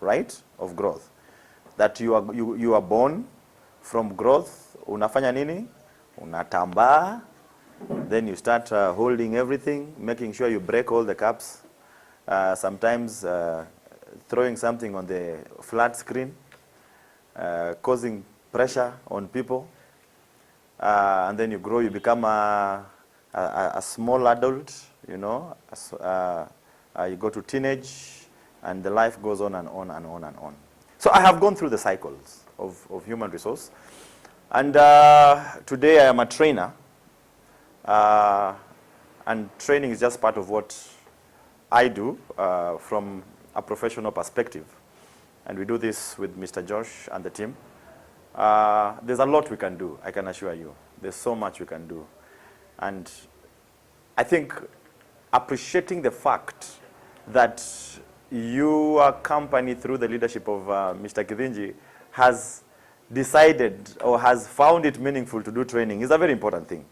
right, of growth. That you are born from growth. Unafanya nini? Unatambaa. Then you start holding everything, making sure you break all the cups. Sometimes throwing something on the flat screen, causing pressure on people. And then you grow, you become a small adult, you know. You go to teenage, and the life goes on and on and on and on. So I have gone through the cycles of human resource. And today I am a trainer. And training is just part of what I do from a professional perspective. And we do this with Mr. Josh and the team. There's a lot we can do, I can assure you. There's so much we can do. And I think appreciating the fact that your company, through the leadership of Mr. Kithinji, has decided or has found it meaningful to do training is a very important thing.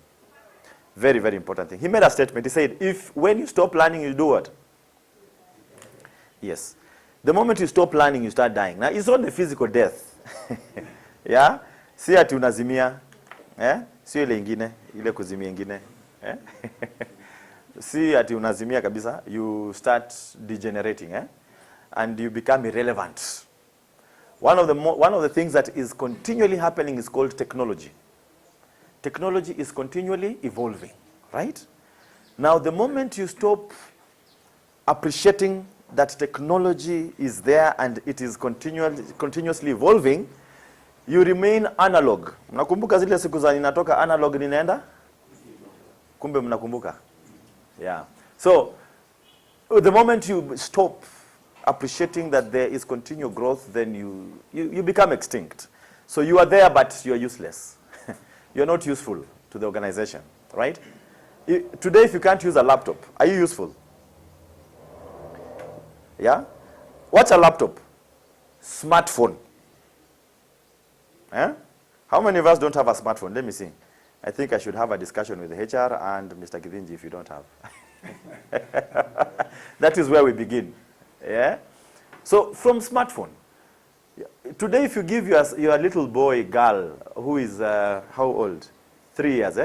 Very, very important thing. He made a statement. He said, when you stop learning, you do what? Yes. The moment you stop learning, you start dying. Now, it's not the physical death. Yeah? Si ati unazimia. Si ile ingine, ile kuzimia ingine. Si ati unazimia kabisa. You start degenerating. And you become irrelevant. One of the things that is continually happening is called technology. Technology is continually evolving, right? Now, the moment you stop appreciating that technology is there and it is continuously evolving, you remain analog. Mnakumbuka zile siku za ninatoka analog ninaenda? Kumbe mnakumbuka? Yeah. So, the moment you stop appreciating that there is continual growth, then you become extinct. So you are there, but you are useless. You're not useful to the organization, right? Today, if you can't use a laptop, are you useful? Yeah? What's a laptop? Smartphone. How many of us don't have a smartphone? Let me see. I think I should have a discussion with HR and Mr. Kithinji if you don't have. That is where we begin. Yeah? So, from smartphone. Today, if you give your little boy, girl, who is, how old? 3 years,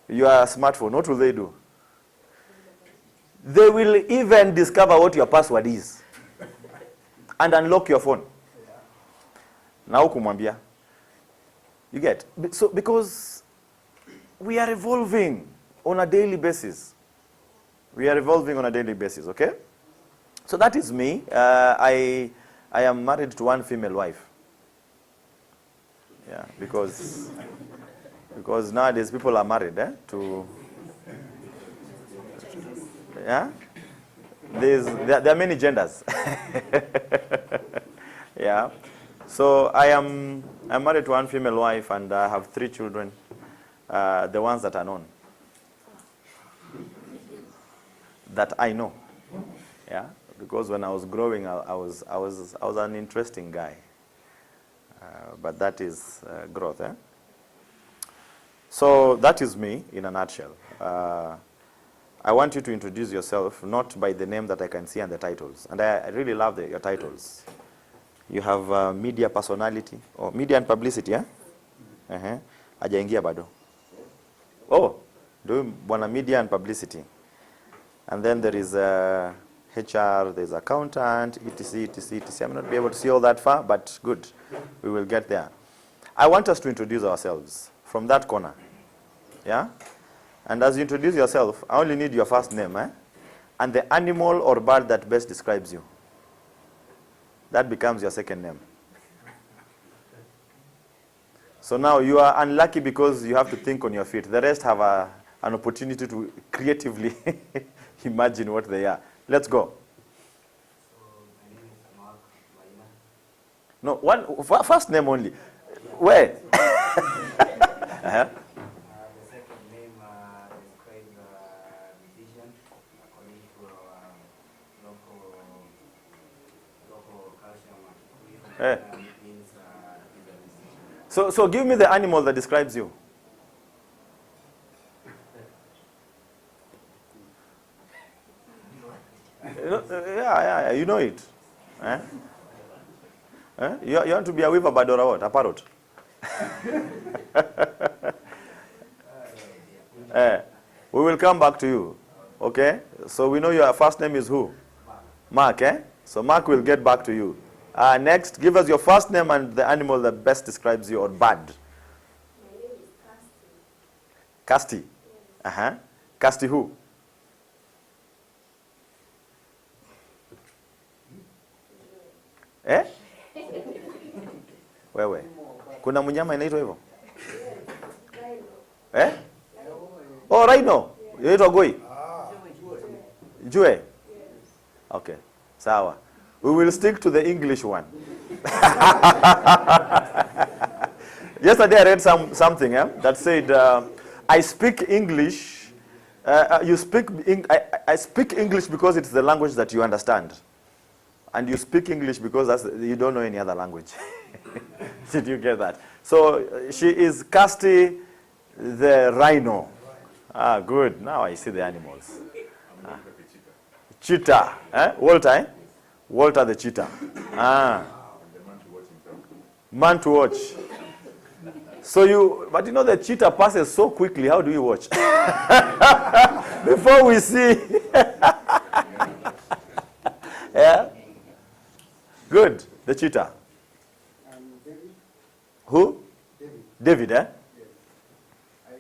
your smartphone, what will they do? They will even discover what your password is and unlock your phone. Now, kumwambia. You get? So, because we are evolving on a daily basis. We are evolving on a daily basis, okay? So that is me. I am married to one female wife. Yeah, because nowadays people are married to. Yeah, there are many genders. Yeah, so I'm married to one female wife and I have 3 children. The ones that are known, that I know. Yeah. Because when I was growing, I was an interesting guy. But that is growth. So that is me in a nutshell. I want you to introduce yourself, not by the name that I can see and the titles. And I really love your titles. You have media personality, or media and publicity, Hajaingia bado. Oh, do bwana media and publicity. And then there is HR, there's accountant, etc., etc., etc. I may not be able to see all that far, but good. We will get there. I want us to introduce ourselves from that corner. Yeah? And as you introduce yourself, I only need your first name, and the animal or bird that best describes you. That becomes your second name. So now you are unlucky because you have to think on your feet. The rest have an opportunity to creatively imagine what they are. Let's go. So my name is Mark Maina. No, first name only. Where? The second name describes musician according to our local culture. Means is a musician. So give me the animal that describes you. Yeah, you know it. You want to be a weaver bird or a what? A parrot? We will come back to you. Okay? So we know your first name is who? Mark, eh? So Mark will get back to you. Next, give us your first name and the animal that best describes you, or bird. My name is Casti. Casti. Uh-huh. Casti who? Eh? Wewe. Kuna mnyama inaitwa hivyo? Rhino. Eh? Oh, rhino. Inaitwa goi? Jue. Okay. Sawa. We will stick to the English one. Yesterday I read something that said, I speak English. I speak English because it's the language that you understand. And you speak English because you don't know any other language. Did you get that? So she is Casti the rhino. Good. Now I see the animals. Cheetah. Walter, eh? Walter the cheetah. Man to watch. So but you know the cheetah passes so quickly. How do you watch? Before we see. Yeah? Good. The cheetah. David. Who? David. David, eh? Yes. I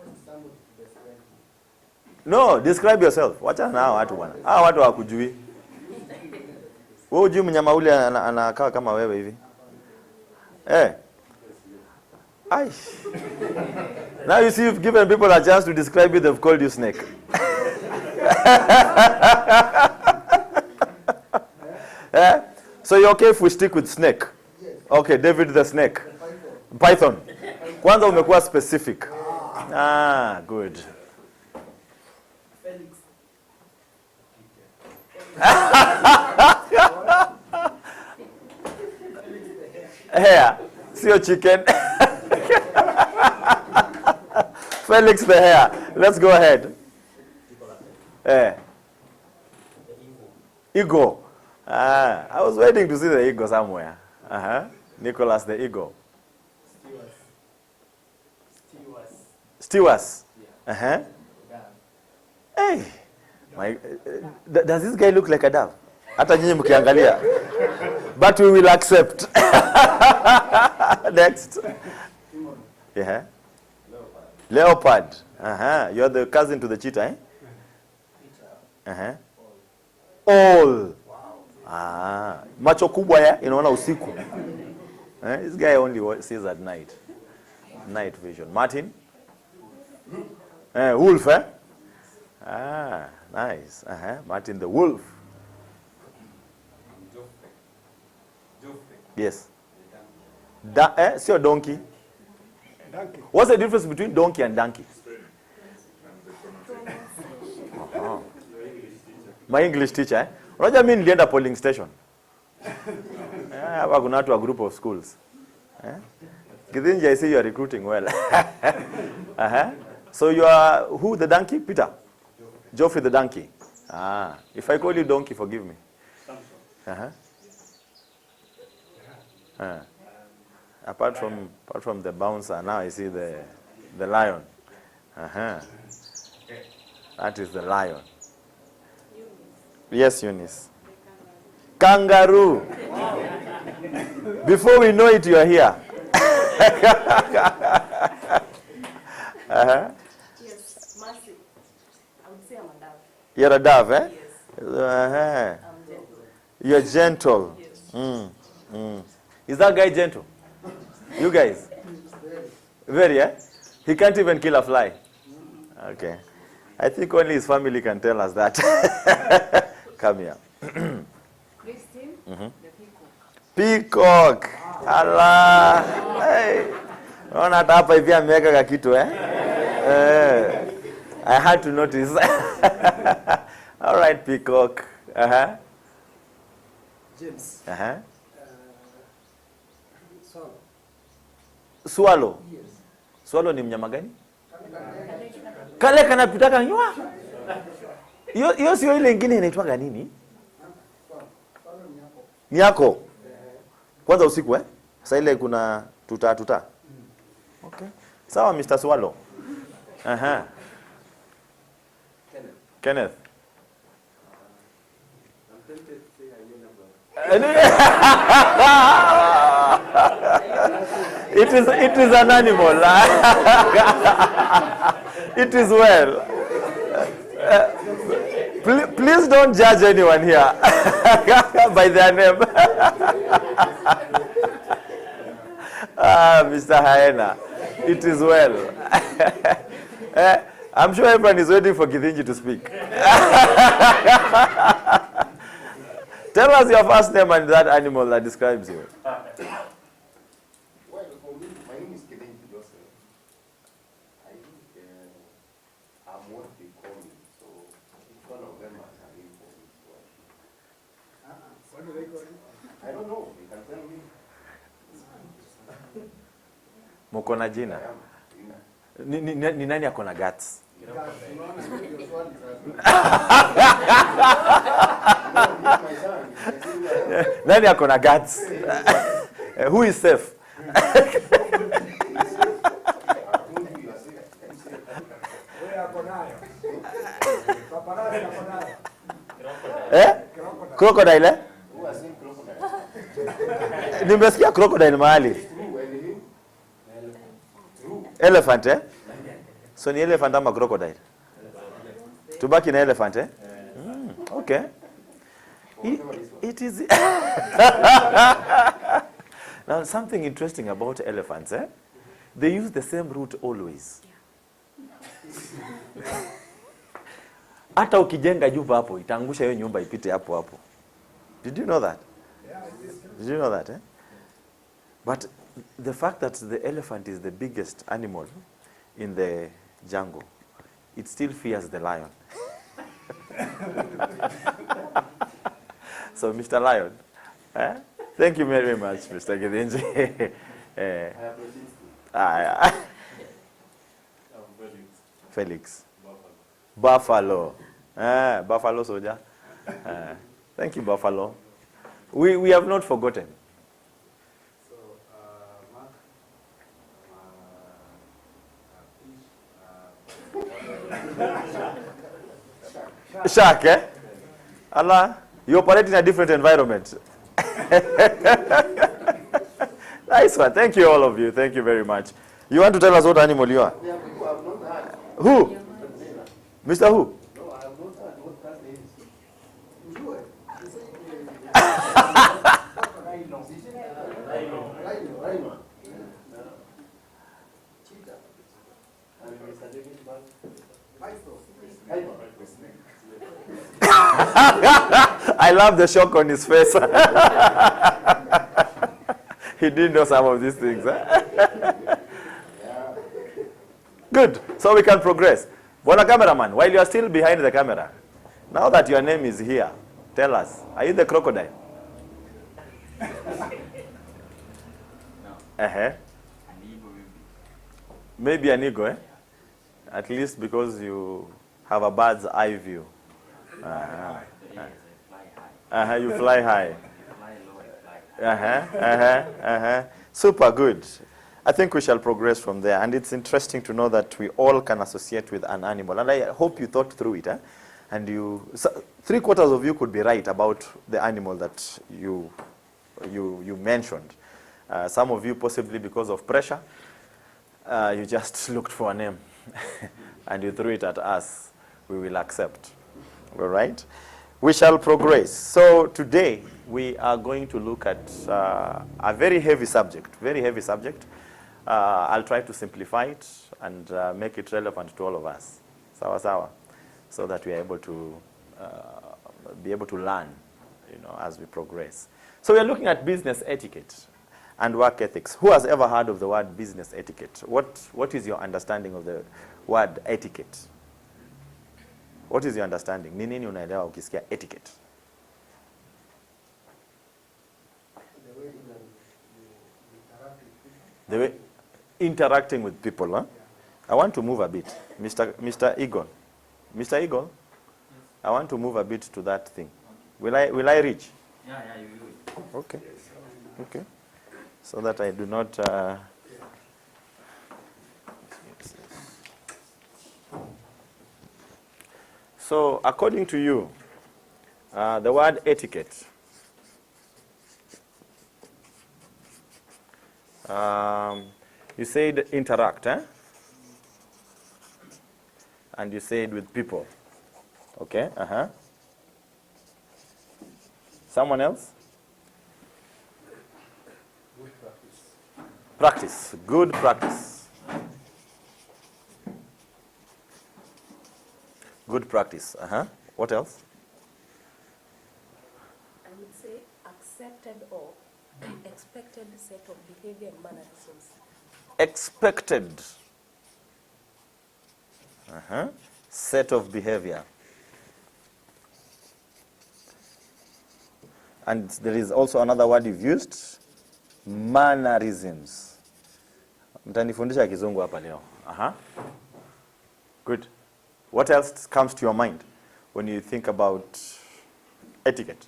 want somebody to describe me. No, describe yourself. Wacha na hao watu bwana. Hao watu hawakujui. Wewe hujui mnyama ule anakaa kama wewe hivi? Eh. Ai. Now you see, you've given people a chance to describe it, they've called you snake. Eh? So you're okay if we stick with snake? Yes. Okay, David the snake. Python. Kwanza umekuwa specific. Good. Felix. Hare. Sio chicken. Felix the hare. Let's go ahead. Eagle. I was waiting to see the eagle somewhere. Nicholas the eagle. Stewards. Yeah. Hey. Does this guy look like a dove? Hata nyinyi mkiangalia. But we will accept. Next. Yeah. Leopard. You're the cousin to the cheetah, eh? All. Macho kubwa ya inaona usiku. This guy only sees at night. Night vision. Martin? Wolf, eh? Nice. Martin the wolf. Yes. Sio donkey. Donkey. What's the difference between donkey and donkey? My English teacher, eh? Unajua mimi nilienda polling station. Hapa kuna watu wa group of schools. Kithinja, I see you are recruiting well. So you are who, the donkey? Peter? Geoffrey the donkey. If I call you donkey, forgive me. Apart from the bouncer, now I see the lion. That is the lion. Yes, Eunice. Kangaroo. Before we know it, you are here. Yes, Mercy. I would say I'm a dove. You're a dove, eh? Yes. I'm gentle. You're gentle. Yes. Is that guy gentle? You guys? Very, eh? He can't even kill a fly. Okay. I think only his family can tell us that. Come here. Christine, the peacock. Peacock. Allah. Hey. Unaona hata hapa hivi ameweka ka kitu, eh? I had to notice. All right, peacock. James. Swallow. Swallow. Yes. Swallow ni mnyama gani? Kale kanapitaka nywa. Hiyo sio ile nyingine inaitwa nini? Swallow ni yako. Ni yako. Kwanza usiku Sasa ile kuna tuta. Okay. Sawa Mr. Swallow. Aha. Kenneth. I'm tempted to say I know number. It is an animal. It is well. Please don't judge anyone here by their name. Mr. Hyena, it is well. I'm sure everyone is waiting for Githinji to speak. Tell us your first name and that animal that describes you. Well, for me, my name is Kevin Joseph. I think I'm what they call me, so each one of them has a name for me. So what do they call you? I don't know. You can tell me. Mukona jina. Ni nani akona guts? Nani akona guts? Who is safe? Crocodile? Who has seen crocodile? Nimesikia crocodile mahali. Elephant So ni elephant ama crocodile? Tubaki na elephant Okay. It is Now something interesting about elephants they use the same route always. Hata ukijenga nyumba hapo itaangusha hiyo nyumba ipite hapo hapo. Did you know that? Did you know that But the fact that the elephant is the biggest animal in the jungle, it still fears the lion. So, Mr. Lion, thank you very much, Mr. Githinji. Felix. Buffalo. Buffalo soldier. Thank you, Buffalo. We have not forgotten. Shark, Allah, you operate in a different environment. Nice one. Thank you, all of you. Thank you very much. You want to tell us what animal you are? Who? Mr. Who? No, I have not heard what that is. Rhino. Cheetah. And Mr. David Bag. I love the shock on his face. He didn't know some of these things. Good. So we can progress. Well, cameraman, while you are still behind the camera, now that your name is here, tell us, are you the crocodile? No. Maybe an eagle, At least because you have a bird's eye view. You fly high. Super good. I think we shall progress from there. And it's interesting to know that we all can associate with an animal. And I hope you thought through it. And so 3/4 of you could be right about the animal that you mentioned. Some of you possibly because of pressure, you just looked for a name and you threw it at us. We will accept. All right? We shall progress. So today we are going to look at a very heavy subject. I'll try to simplify it and make it relevant to all of us. Sawa. So that we are able to be able to learn, as we progress. So we are looking at business etiquette and work ethics. Who has ever heard of the word business etiquette? What is your understanding of the word etiquette? What is your understanding? Ni nini unaelewa ukisikia etiquette? The way interacting with people, huh? I want to move a bit. Mr. Eagle. Mr. Eagle, I want to move a bit to that thing. Will I reach? Yeah, you will. Okay. so that I do not. So, according to you, the word etiquette, you said interact, eh? And you said with people. Okay, Someone else? Good practice. Practice, good practice. Good practice, What else? I would say accepted or expected set of behavior and mannerisms. Expected. Set of behavior. And there is also another word you've used, mannerisms. Mtanifundisha kizungu hapa leo. Good. What else comes to your mind when you think about etiquette?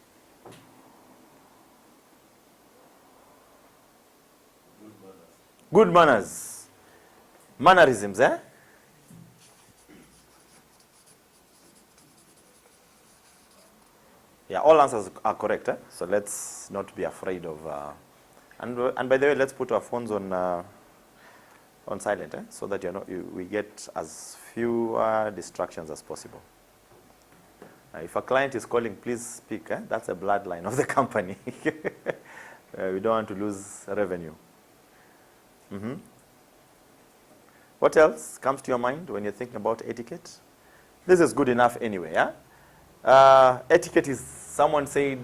Good manners. Mannerisms, eh? Yeah, all answers are correct, eh? So let's not be afraid of... and by the way, let's put our phones on silent, eh? So that we get as few distractions as possible. If a client is calling, please speak. Eh? That's a bloodline of the company. We don't want to lose revenue. What else comes to your mind when you're thinking about etiquette? This is good enough anyway. Yeah? Etiquette is, someone said,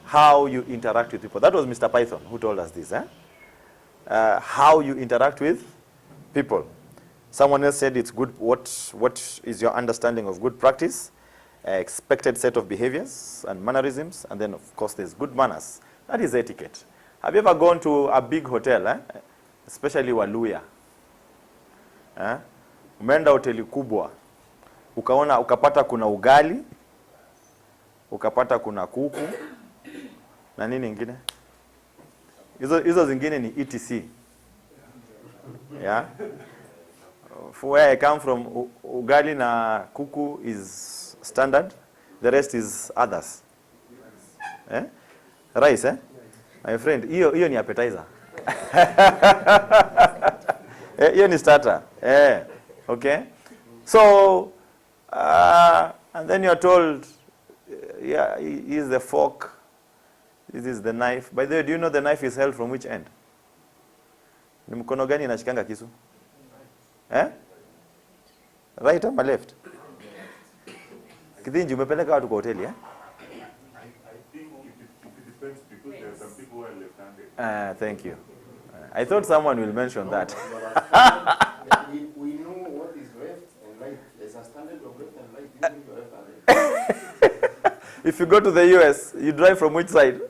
how you interact with people. That was Mr. Python who told us this. How you interact with people. Someone else said it's good. What is your understanding of good practice? Expected set of behaviors and mannerisms. And then, of course, there's good manners. That is etiquette. Have you ever gone to a big hotel, especially Waluya? Umeenda hoteli kubwa. Ukapata kuna ugali, ukapata kuna kuku, na nini ingine? Hizo zingine ni ETC. Yeah? For where I come from, ugali na kuku is standard. The rest is others. Rice, eh? My friend, hiyo ni appetizer. Hiyo ni starter. Okay? So, and then you're told, yeah, here's the fork, this is the knife. By the way, do you know the knife is held from which end? Ni mkono gani inashikanga kisu? Right ama left? Kithinji, umepeleka watu kwa hoteli, I think it depends because there are some people who are left-handed. Thank you. I thought someone will mention that. We know what is left and right. There's a standard of left and right. You think you're left-handed. If you go to the US, you drive from which side?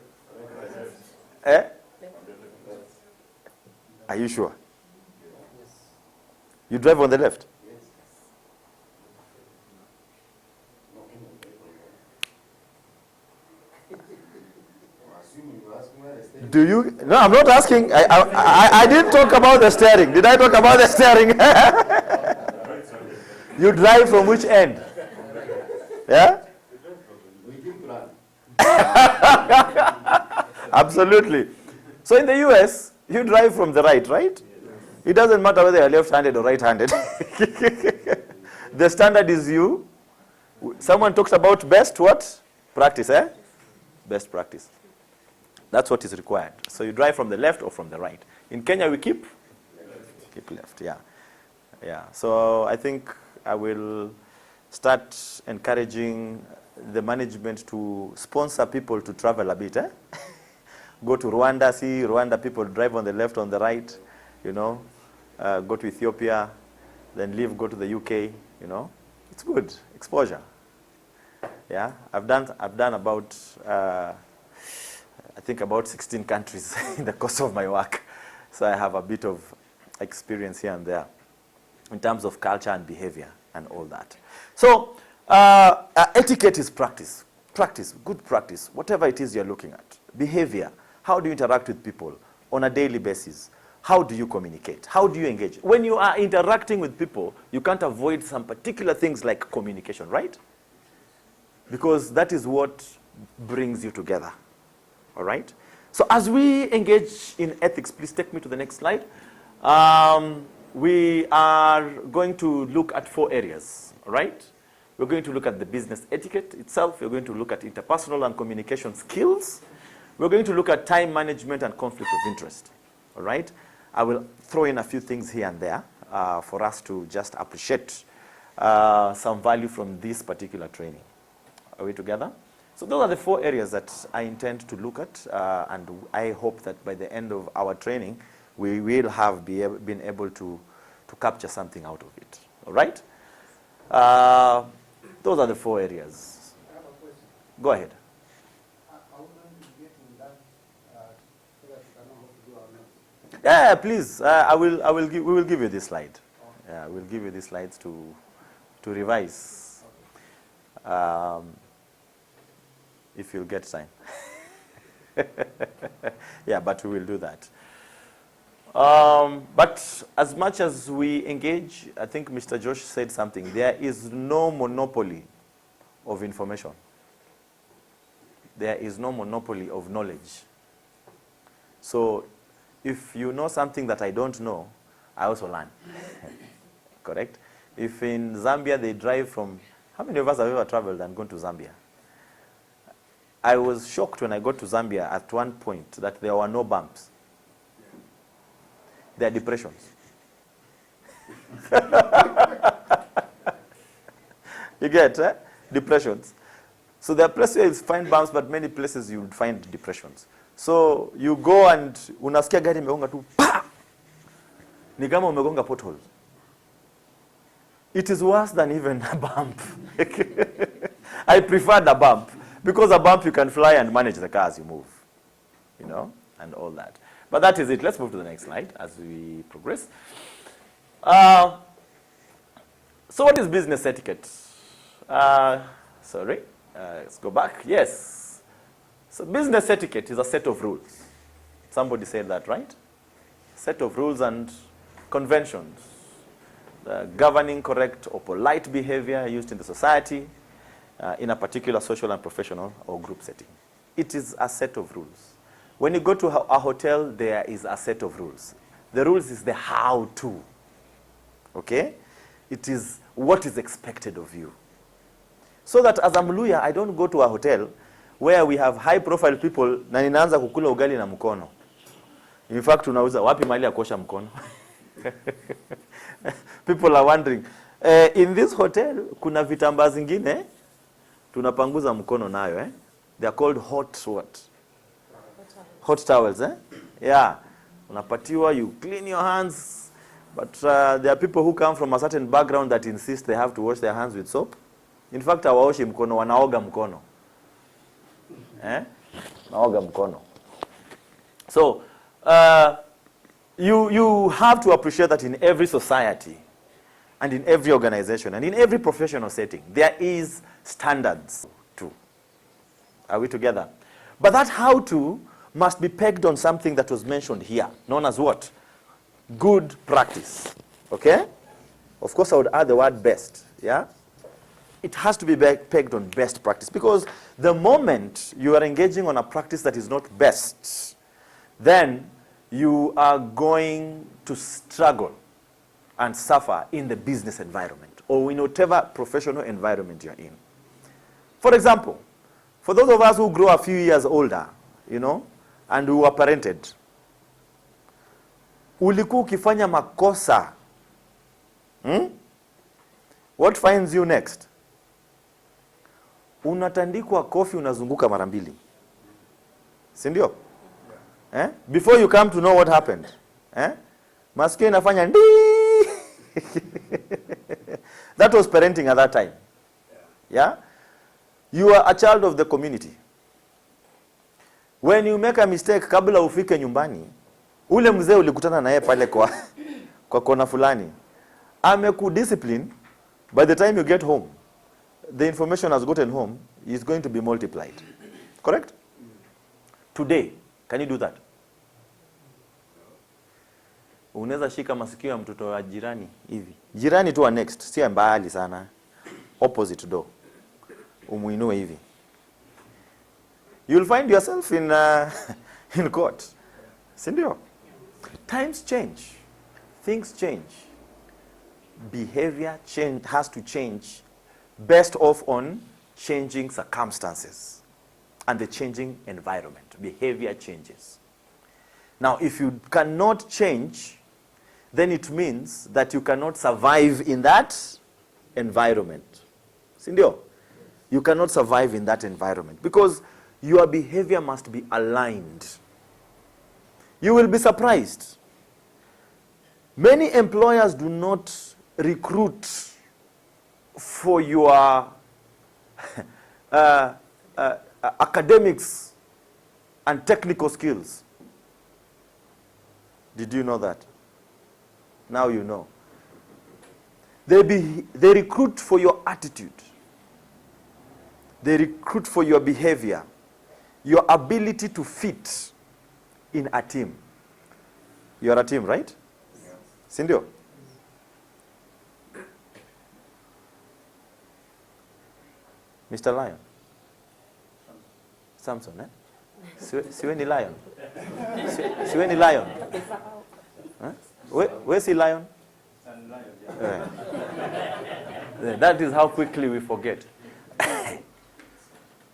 Are you sure? Yes. You drive on the left? Yes. No, assuming you ask where the steering. Do you? No, I'm not asking. I didn't talk about the steering. Did I talk about the steering? You drive from which end? Yeah? We didn't plan. Absolutely. So in the US, you drive from the right, right? It doesn't matter whether you're left-handed or right-handed. The standard is you. Someone talks about best what? Practice, eh? Best practice. That's what is required. So you drive from the left or from the right. In Kenya, we keep left, yeah. Yeah. So I think I will start encouraging the management to sponsor people to travel a bit, eh? Go to Rwanda, see Rwanda people drive on the left, on the right, you know. Go to Ethiopia, then leave, go to the UK, you know. It's good, exposure. Yeah, I've done about, I think about 16 countries in the course of my work. So I have a bit of experience here and there in terms of culture and behavior and all that. So etiquette is practice. Practice, good practice, whatever it is you're looking at. Behavior, how do you interact with people? on a daily basis. How do you communicate? How do you engage? When you are interacting with people, you can't avoid some particular things like communication, right? Because that is what brings you together. All right? So as we engage in ethics, please take me to the next slide. We are going to look at 4 areas, all right? We're going to look at the business etiquette itself. We're going to look at interpersonal and communication skills. We're going to look at time management and conflict of interest, all right? I will throw in a few things here and there for us to just appreciate some value from this particular training. Are we together? So those are the 4 areas that I intend to look at, and I hope that by the end of our training, we will have been able to capture something out of it. All right? Those are the 4 areas. I have a question. Go ahead. How long is getting that so that you can know how to do our next? Yeah, please. We will give you this slide. Yeah, we'll give you these slides to revise. If you'll get time. Yeah, but we will do that. But as much as we engage, I think Mr. Josh said something. There is no monopoly of information. There is no monopoly of knowledge. So if you know something that I don't know, I also learn. Correct? If in Zambia they drive from, how many of us have ever traveled and gone to Zambia? I was shocked when I got to Zambia at one point that there were no bumps. There are depressions. You get depressions. So there are places where you find bumps, but many places you would find depressions. So you go and unasikia gari imegonga tu pa, ni kama umegonga pothole. It is worse than even a bump. I prefer the bump. Because a bump, you can fly and manage the car as you move, you know, and all that. But that is it. Let's move to the next slide as we progress. So what is business etiquette? Let's go back. Yes. So business etiquette is a set of rules. Somebody said that, right? Set of rules and conventions governing correct or polite behavior used in the society, in a particular social and professional or group setting. It is a set of rules. When you go to a hotel, there is a set of rules. The rules is the how-to. Okay? It is what is expected of you. So that as a Mluya, I don't go to a hotel where we have high-profile people na ninaanza kukula ugali na mkono. In fact, tunauza wapi mahali ya kuosha mkono? People are wondering, in this hotel, kuna vitambaa zingine tunapanguza mkono nayo, They are called hot what? Hot towels, Yeah. Unapatiwa, you clean your hands. But there are people who come from a certain background that insist they have to wash their hands with soap. In fact, hawaoshi mkono, wanaoga mkono. Naoga mkono. So, you have to appreciate that in every society and in every organization and in every professional setting, there is standards too. Are we together? But that how-to must be pegged on something that was mentioned here, known as what? Good practice. Okay? Of course, I would add the word best. Yeah? It has to be pegged on best practice, because the moment you are engaging on a practice that is not best, then you are going to struggle and suffer in the business environment or in whatever professional environment you're in. For example, for those of us who grow a few years older, you know, and who are parented, ulikuwa ukifanya makosa, what finds you next? Unatandikwa kofi, unazunguka mara mbili. Si ndio? Before you come to know what happened. Masikio inafanya ndi. That was parenting at that time. Yeah? You are a child of the community. When you make a mistake, kabla ufike nyumbani, ule mzee ulikutana na yeye pale kwa kona fulani, amekudiscipline. By the time you get home, the information has gotten home is going to be multiplied. Correct? Today, can you do that? Unaweza shika masikio ya mtoto wa jirani hivi. Jirani tu wa next, si mbali sana. Opposite door. Umuinue hivi. You'll find yourself in in court. Si ndio? Times change. Things change. Behavior change has to change based off on changing circumstances and the changing environment. Behavior changes. Now, if you cannot change, then it means that you cannot survive in that environment. Si ndio? You cannot survive in that environment because your behavior must be aligned. You will be surprised. Many employers do not recruit for your academics and technical skills. Did you know that? Now you know. They recruit for your attitude. They recruit for your behavior, your ability to fit in a team. You are a team, right? Yes. Sindio? Mr. Lion? Samson, eh? Siwe ni Lion? Siwe ni Lion? Huh? Where's the Lion? That is how quickly we forget.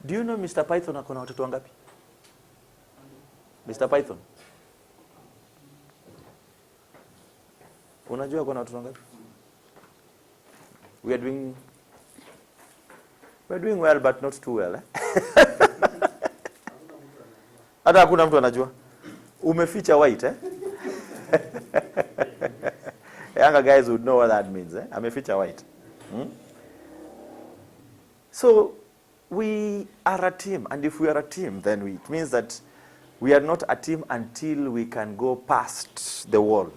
Do you know Mr. Python akona watoto wangapi? Mr. Python? Unajua akona watoto wangapi? We are doing well but not too well. Hata hakuna mtu anajua. Umeficha white, eh? Younger guys would know what that means, eh? Ameficha white. So we are a team, and if we are a team, then it means that we are not a team until we can go past the wall.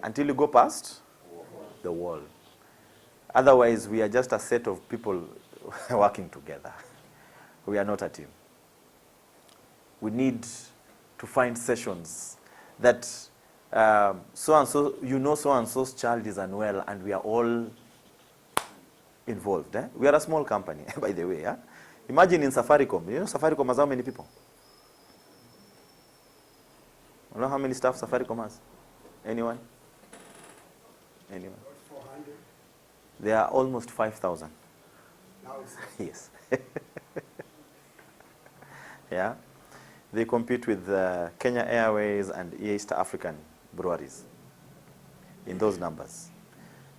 Until you go past the wall. Otherwise, we are just a set of people working together. We are not a team. We need to find sessions that so-and-so, you know so-and-so's child is unwell and we are all involved. Eh? We are a small company, by the way. Eh? Imagine in Safaricom. You know Safaricom has how many people? You know how many staff Safaricom has? Anyone? Anyone? 400. There are almost 5,000. Now it's Yes. Yeah. They compete with Kenya Airways and East African breweries in those numbers.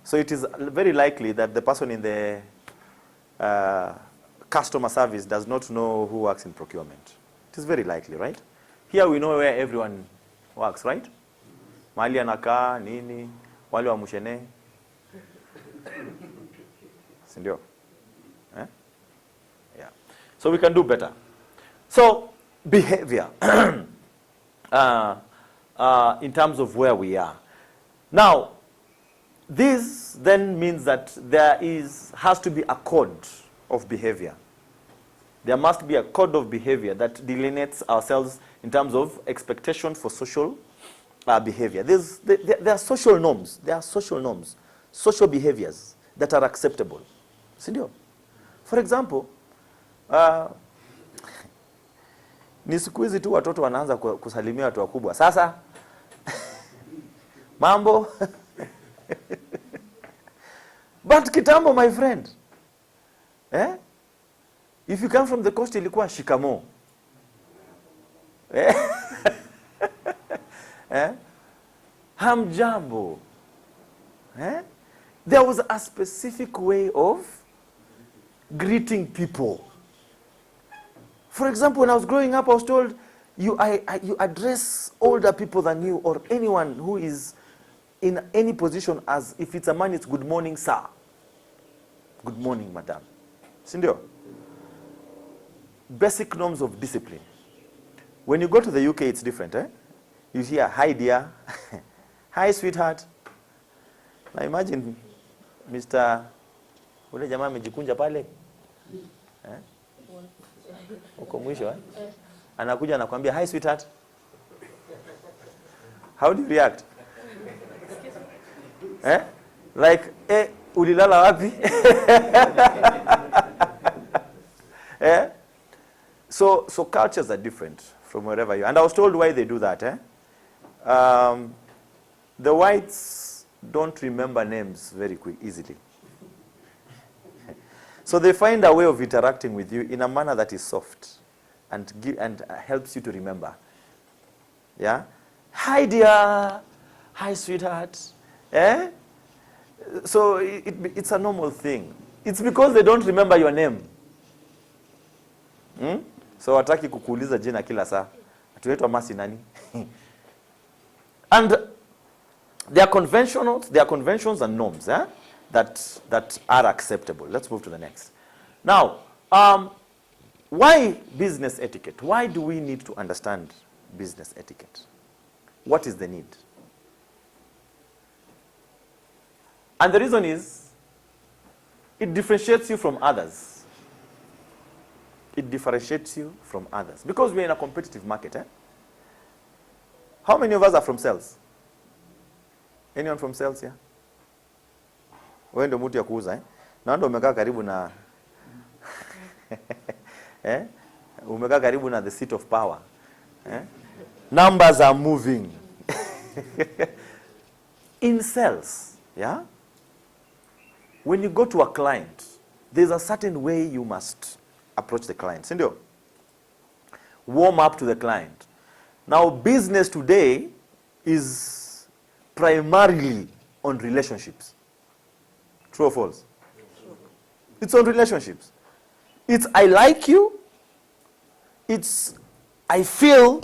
So it is very likely that the person in the customer service does not know who works in procurement. It is very likely, right? Here we know where everyone works, right? Mahali anakaa, nini, wale wa mushene. Sindio? Eh? Yeah. So we can do better. So behavior in terms of where we are. Now, this then means that there has to be a code of behavior. There must be a code of behavior that delineates ourselves in terms of expectation for social behavior. There are social norms. There are social norms, social behaviors that are acceptable. Sindio? For example, ni siku hizi tu watoto wanaanza kusalimia watu wakubwa. Sasa mambo but kitambo, my friend, eh? If you come from the coast, ilikuwa shikamo. Eh? Eh? Hamjambo. Eh? There was a specific way of greeting people. For example, when I was growing up, I was told you address older people than you or anyone who is in any position as if it's a man, it's good morning, sir. Good morning, madam. Sindio? Basic norms of discipline. When you go to the UK, it's different, eh? You hear, hi dear, hi sweetheart. Now imagine Mr. Ule jamaa amejikunja pale. Eh? Uko mwisho, eh? Anakuja anakuambia, hi sweetheart. How do you react? Eh? Like, ulilala wapi? Eh? So cultures are different from wherever you are. And I was told why they do that. The whites don't remember names very easily. So they find a way of interacting with you in a manner that is soft and helps you to remember. Yeah? Hi, dear. Hi, sweetheart. Eh? So it's a normal thing. It's because they don't remember your name. So wataki kukuuliza jina kila saa. Atuitwa masi nani? And there are conventions and norms that are acceptable. Let's move to the next. Now, why business etiquette? Why do we need to understand business etiquette? What is the need? And the reason is, it differentiates you from others. It differentiates you from others. Because we're in a competitive market. How many of us are from sales? Anyone from sales here? Wewe ndio mtu ya kuuza, Na ndio umekaa karibu na umekaa karibu na the seat of power. Numbers are moving. In sales, yeah? When you go to a client, there's a certain way you must approach the client. Sindio? Warm up to the client. Now, business today is primarily on relationships. True or false? True. It's on relationships. It's I like you. It's I feel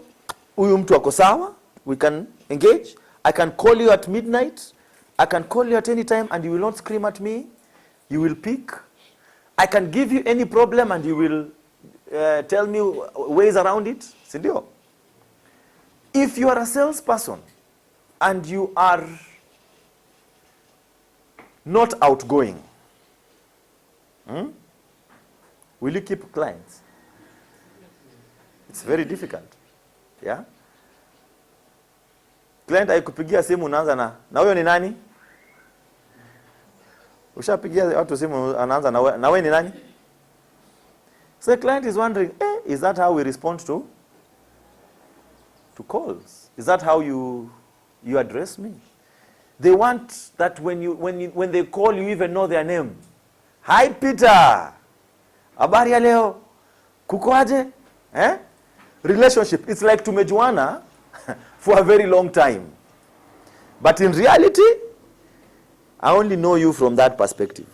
huyu mtu ako sawa. We can engage. I can call you at midnight. I can call you at any time and you will not scream at me. You will pick. I can give you any problem and you will tell me ways around it. Sindio? If you are a salesperson and you are not outgoing, will you keep clients? It's very difficult. Yeah? Client aikupigia simu unaanza na huyo ni nani? Ushapigia watu simu anaanza na wewe ni nani? So the client is wondering, is that how we respond to calls? Is that how you address me? They want that when they call you even know their name. Hi Peter. Habari ya leo. Kuko aje? Relationship. It's like tumejuana for a very long time. But in reality, I only know you from that perspective.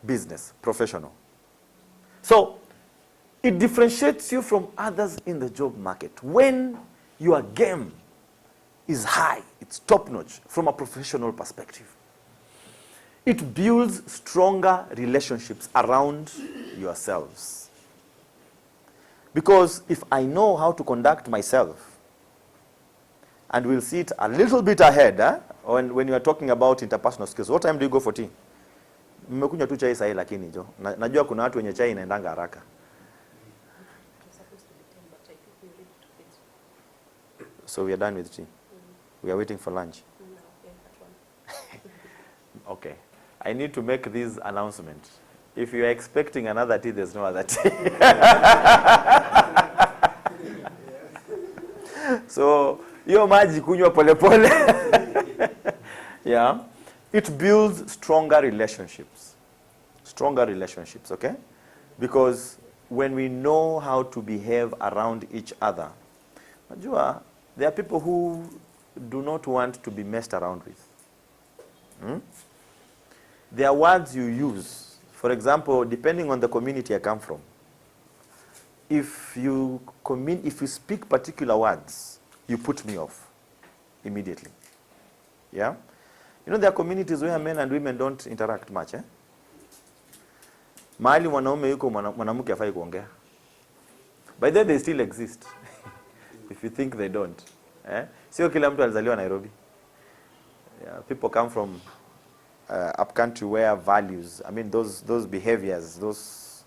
Business, professional. So, it differentiates you from others in the job market. When your game is high, it's top-notch from a professional perspective. It builds stronger relationships around yourselves. Because if I know how to conduct myself, and we'll see it a little bit ahead, when you are talking about interpersonal skills. What time do you go for tea? Mmekunywa tu chai sahi lakini jo. Najua kuna watu wenye chai inaendanga haraka. So we are done with tea. We are waiting for lunch. Okay. I need to make this announcement. If you are expecting another tea, there's no other tea. So, hiyo maji kunywa pole pole. Yeah. It builds stronger relationships. Stronger relationships, okay? Because when we know how to behave around each other, najua, there are people who do not want to be messed around with. There are words you use. For example, depending on the community I come from, if you speak particular words, you put me off immediately. Yeah? You know, there are communities where men and women don't interact much. Mahali mwanaume yuko mwanamke hafai kuongea. By the way, they still exist. If you think they don't. Sio kila mtu alizaliwa Nairobi. Yeah, people come from up country where values, I mean those behaviors, those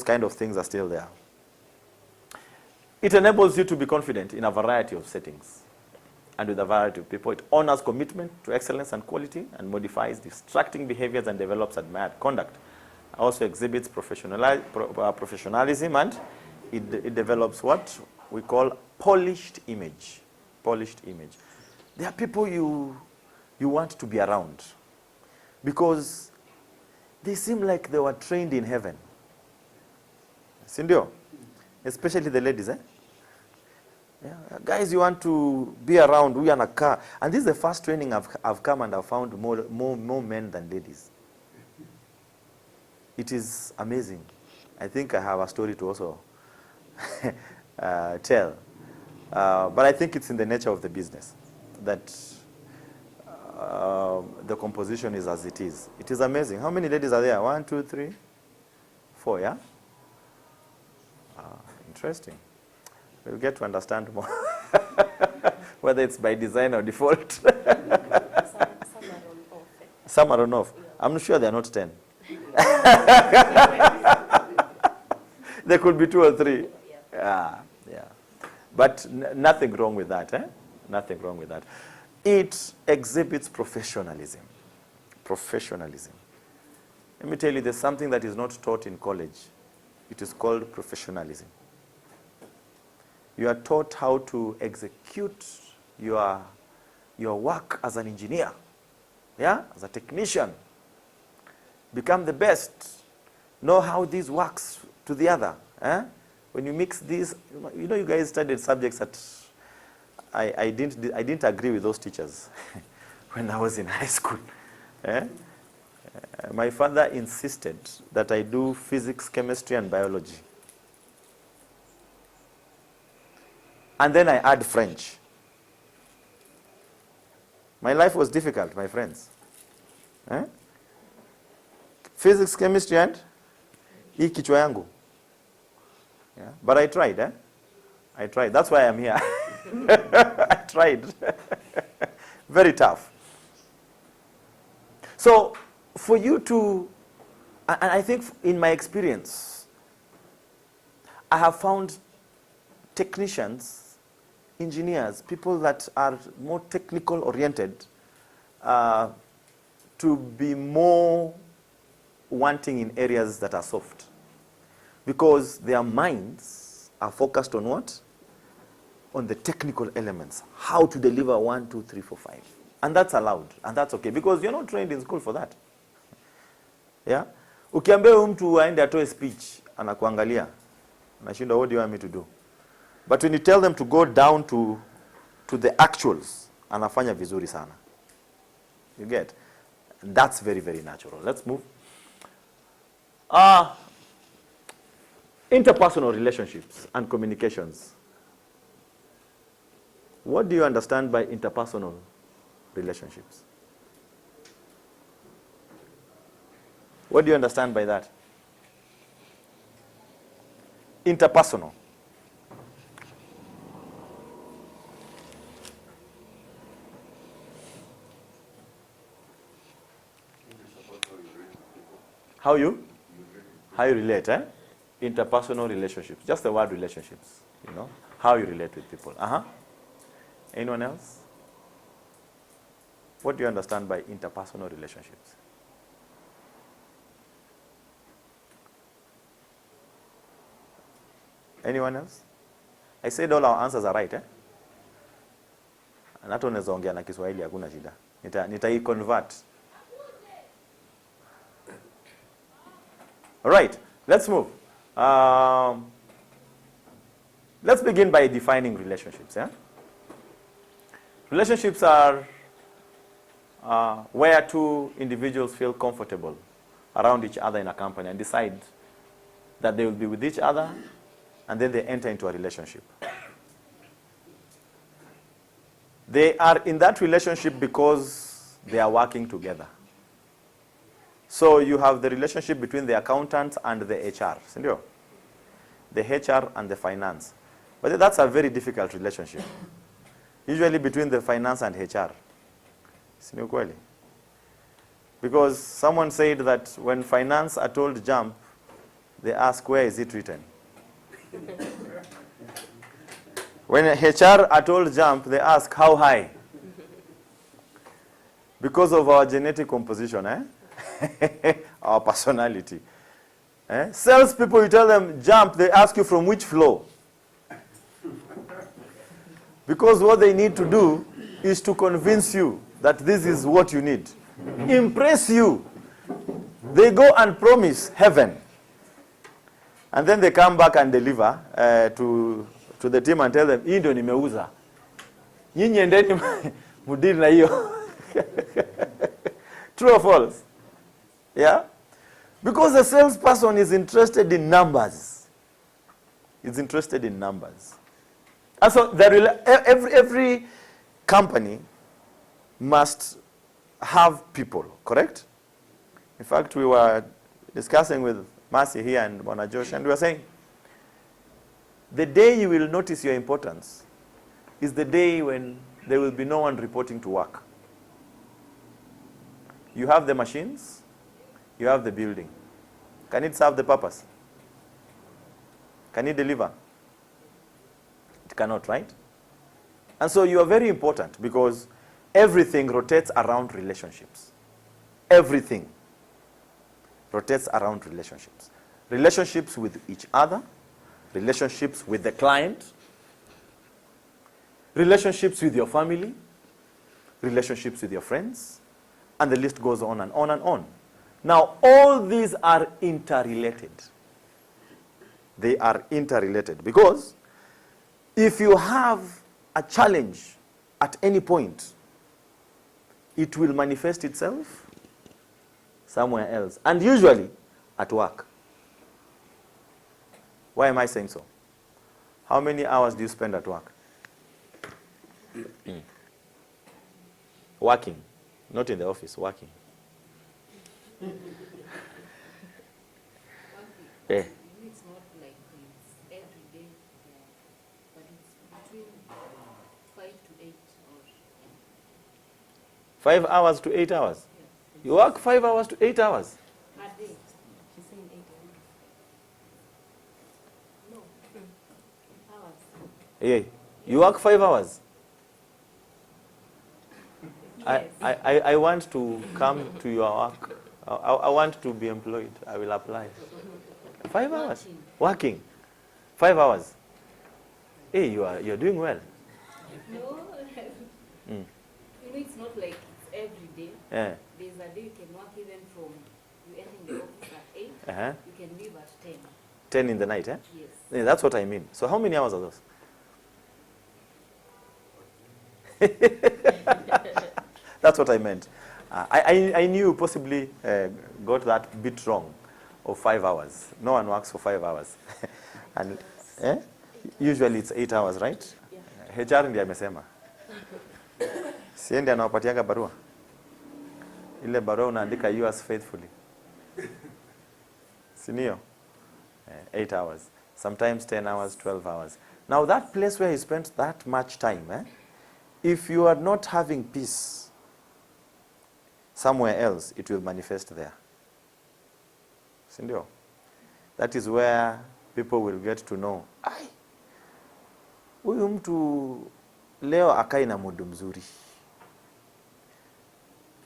kind of things are still there. It enables you to be confident in a variety of settings and with a variety of people. It honors commitment to excellence and quality and modifies distracting behaviors and develops admired conduct. Also exhibits professionalism, and it develops what we call polished image. Polished image. There are people you want to be around because they seem like they were trained in heaven. Sindio? Especially the ladies, eh? Yeah. Guys, you want to be around, we are in a car. And this is the first training I've come and I've found more men than ladies. It is amazing. I think I have a story to also tell. But I think it's in the nature of the business that the composition is as it is. It is amazing. How many ladies are there? 1, 2, 3, 4, yeah? Interesting. We'll get to understand more. Whether it's by design or default. Some are on off. Some are on off. Yeah. I'm not sure they're not 10. There could be 2 or 3. Yeah. But nothing wrong with that, eh? Nothing wrong with that. It exhibits professionalism. Professionalism. Let me tell you, there's something that is not taught in college. It is called professionalism. You are taught how to execute your work as an engineer, yeah, as a technician. Become the best. Know how this works to the other. Eh? When you mix these, you know, you guys studied subjects that I didn't agree with those teachers when I was in high school. Eh? My father insisted that I do physics, chemistry, and biology. And then I add French. My life was difficult, my friends. Eh? Physics, chemistry, and hii kichwa yangu. Yeah? But I tried. Eh? I tried. That's why I'm here. I tried. Very tough. So, for you to, and I think in my experience, I have found technicians, engineers, people that are more technical oriented, to be more wanting in areas that are soft. Because their minds are focused on what? On the technical elements. How to deliver 1, 2, 3, 4, 5. And that's allowed. And that's okay. Because you're not trained in school for that. Yeah? Ukiambia huyu mtu aende atoe speech, anakuangalia. Anashindwa, what do you want me to do? But when you tell them to go down to the actuals, anafanya vizuri sana. You get? And that's very, very natural. Let's move. Interpersonal relationships and communications. What do you understand by interpersonal relationships? What do you understand by that? Interpersonal. How you relate, eh? Interpersonal relationships. Just the word relationships, you know? How you relate with people. Anyone else? What do you understand by interpersonal relationships? Anyone else? I said all our answers are right, eh? Na hata unaweza ongea na Kiswahili hakuna shida. Nitai-convert. All right, let's move. Let's begin by defining relationships. Yeah? Relationships are where two individuals feel comfortable around each other in a company and decide that they will be with each other, and then they enter into a relationship. They are in that relationship because they are working together. So you have the relationship between the accountant and the HR, sindio? The HR and the finance. But that's a very difficult relationship. Usually between the finance and HR. Sindio kweli? Because someone said that when finance are told jump, they ask, where is it written? When HR are told jump, they ask how high? Because of our genetic composition, our personality. Sales people, you tell them jump, they ask you from which floor. Because what they need to do is to convince you that this is what you need. Impress you. They go and promise heaven. And then they come back and deliver to the team and tell them, hii ndio nimeuza. Nyinyi endeni mudili na hiyo. True or false? Yeah? Because the salesperson is interested in numbers. He's interested in numbers. And so every company must have people, correct? In fact, we were discussing with Mercy here and Mona Josh, and we were saying, the day you will notice your importance is the day when there will be no one reporting to work. You have the machines, you have the building. Can it serve the purpose? Can it deliver? It cannot, right? And so you are very important because everything rotates around relationships. Everything rotates around relationships. Relationships with each other, relationships with the client, relationships with your family, relationships with your friends, and the list goes on and on and on. Now, all these are interrelated. They are interrelated because if you have a challenge at any point, it will manifest itself somewhere else, and usually at work. Why am I saying so? How many hours do you spend at work? Working. Not in the office, working. Yeah. It's not like it's every day, but it's between 5 to 8 hours. 5 hours to 8 hours? Yeah. You work 5 hours to 8 hours? A day. She's saying 8 hours. No. Hours. Yeah. You work 5 hours? Yes. I want to come to your work. I want to be employed. I will apply. 5 hours? Working. 5 hours. Hey, you're doing well. No. Mm. You know, it's not like it's every day. Yeah. There's a day you can work even from, you enter the office at 8, Uh-huh. you can leave at 10. 10 in the night, eh? Yes. Yeah, that's what I mean. So how many hours are those? That's what I meant. I knew you possibly got that bit wrong of 5 hours. No one works for 5 hours. And usually it's 8 hours, right? Yeah. HR ndiye amesema. Siendi anawapatianga barua. Ile barua unaandika yours faithfully. Sinio? 8 hours. Sometimes 10 hours, 12 hours. Now that place where you spent that much time, if you are not having peace somewhere else, it will manifest there. Sindio? That is where people will get to know, ai, huyu mtu leo akai na mudu mzuri.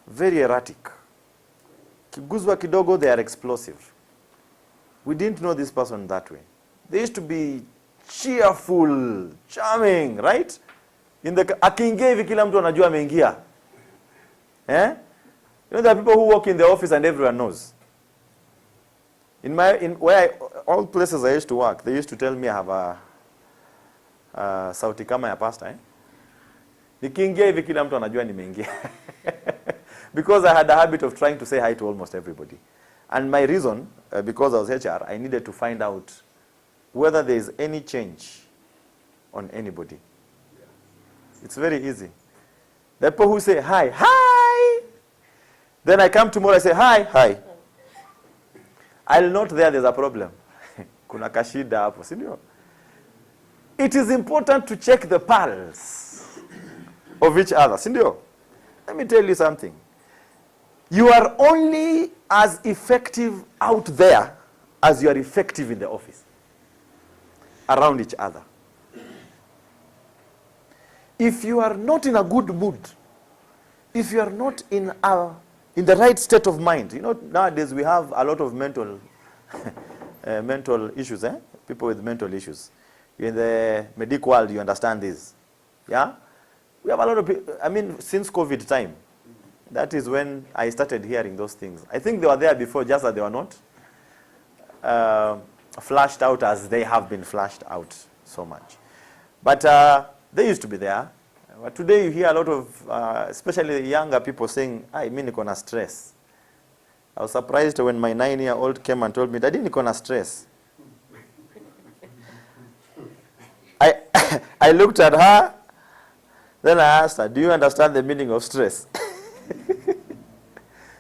Very erratic. Kiguzwa kidogo, they are explosive. We didn't know this person that way. They used to be cheerful, charming, right? Akiingia hivi kila mtu anajua ameingia. You know, there are people who walk in the office and everyone knows. All places I used to work, they used to tell me I have a sauti kama ya pastor. Nikiingia hivi kila mtu anajua nimeingia. Because I had a habit of trying to say hi to almost everybody. And my reason, because I was HR, I needed to find out whether there is any change on anybody. It's very easy. The people who say hi, hi. Then I come tomorrow, I say hi, hi. I'll note there's a problem. Kuna kashida hapo, sindio? It is important to check the pulse of each other, sindio? Let me tell you something. You are only as effective out there as you are effective in the office, around each other. If you are not in a good mood, if you are not in the right state of mind, you know, nowadays we have a lot of mental mental issues, people with mental issues. In the medical world, you understand this. Yeah? We have a lot of people, I mean, since COVID time, that is when I started hearing those things. I think they were there before, just that they were not flashed out as they have been flashed out so much. But they used to be there. But today you hear a lot of, especially younger people saying, I mean, niko na stress. I was surprised when my 9-year-old came and told me, Daddy, niko na stress. I looked at her, then I asked her, do you understand the meaning of stress?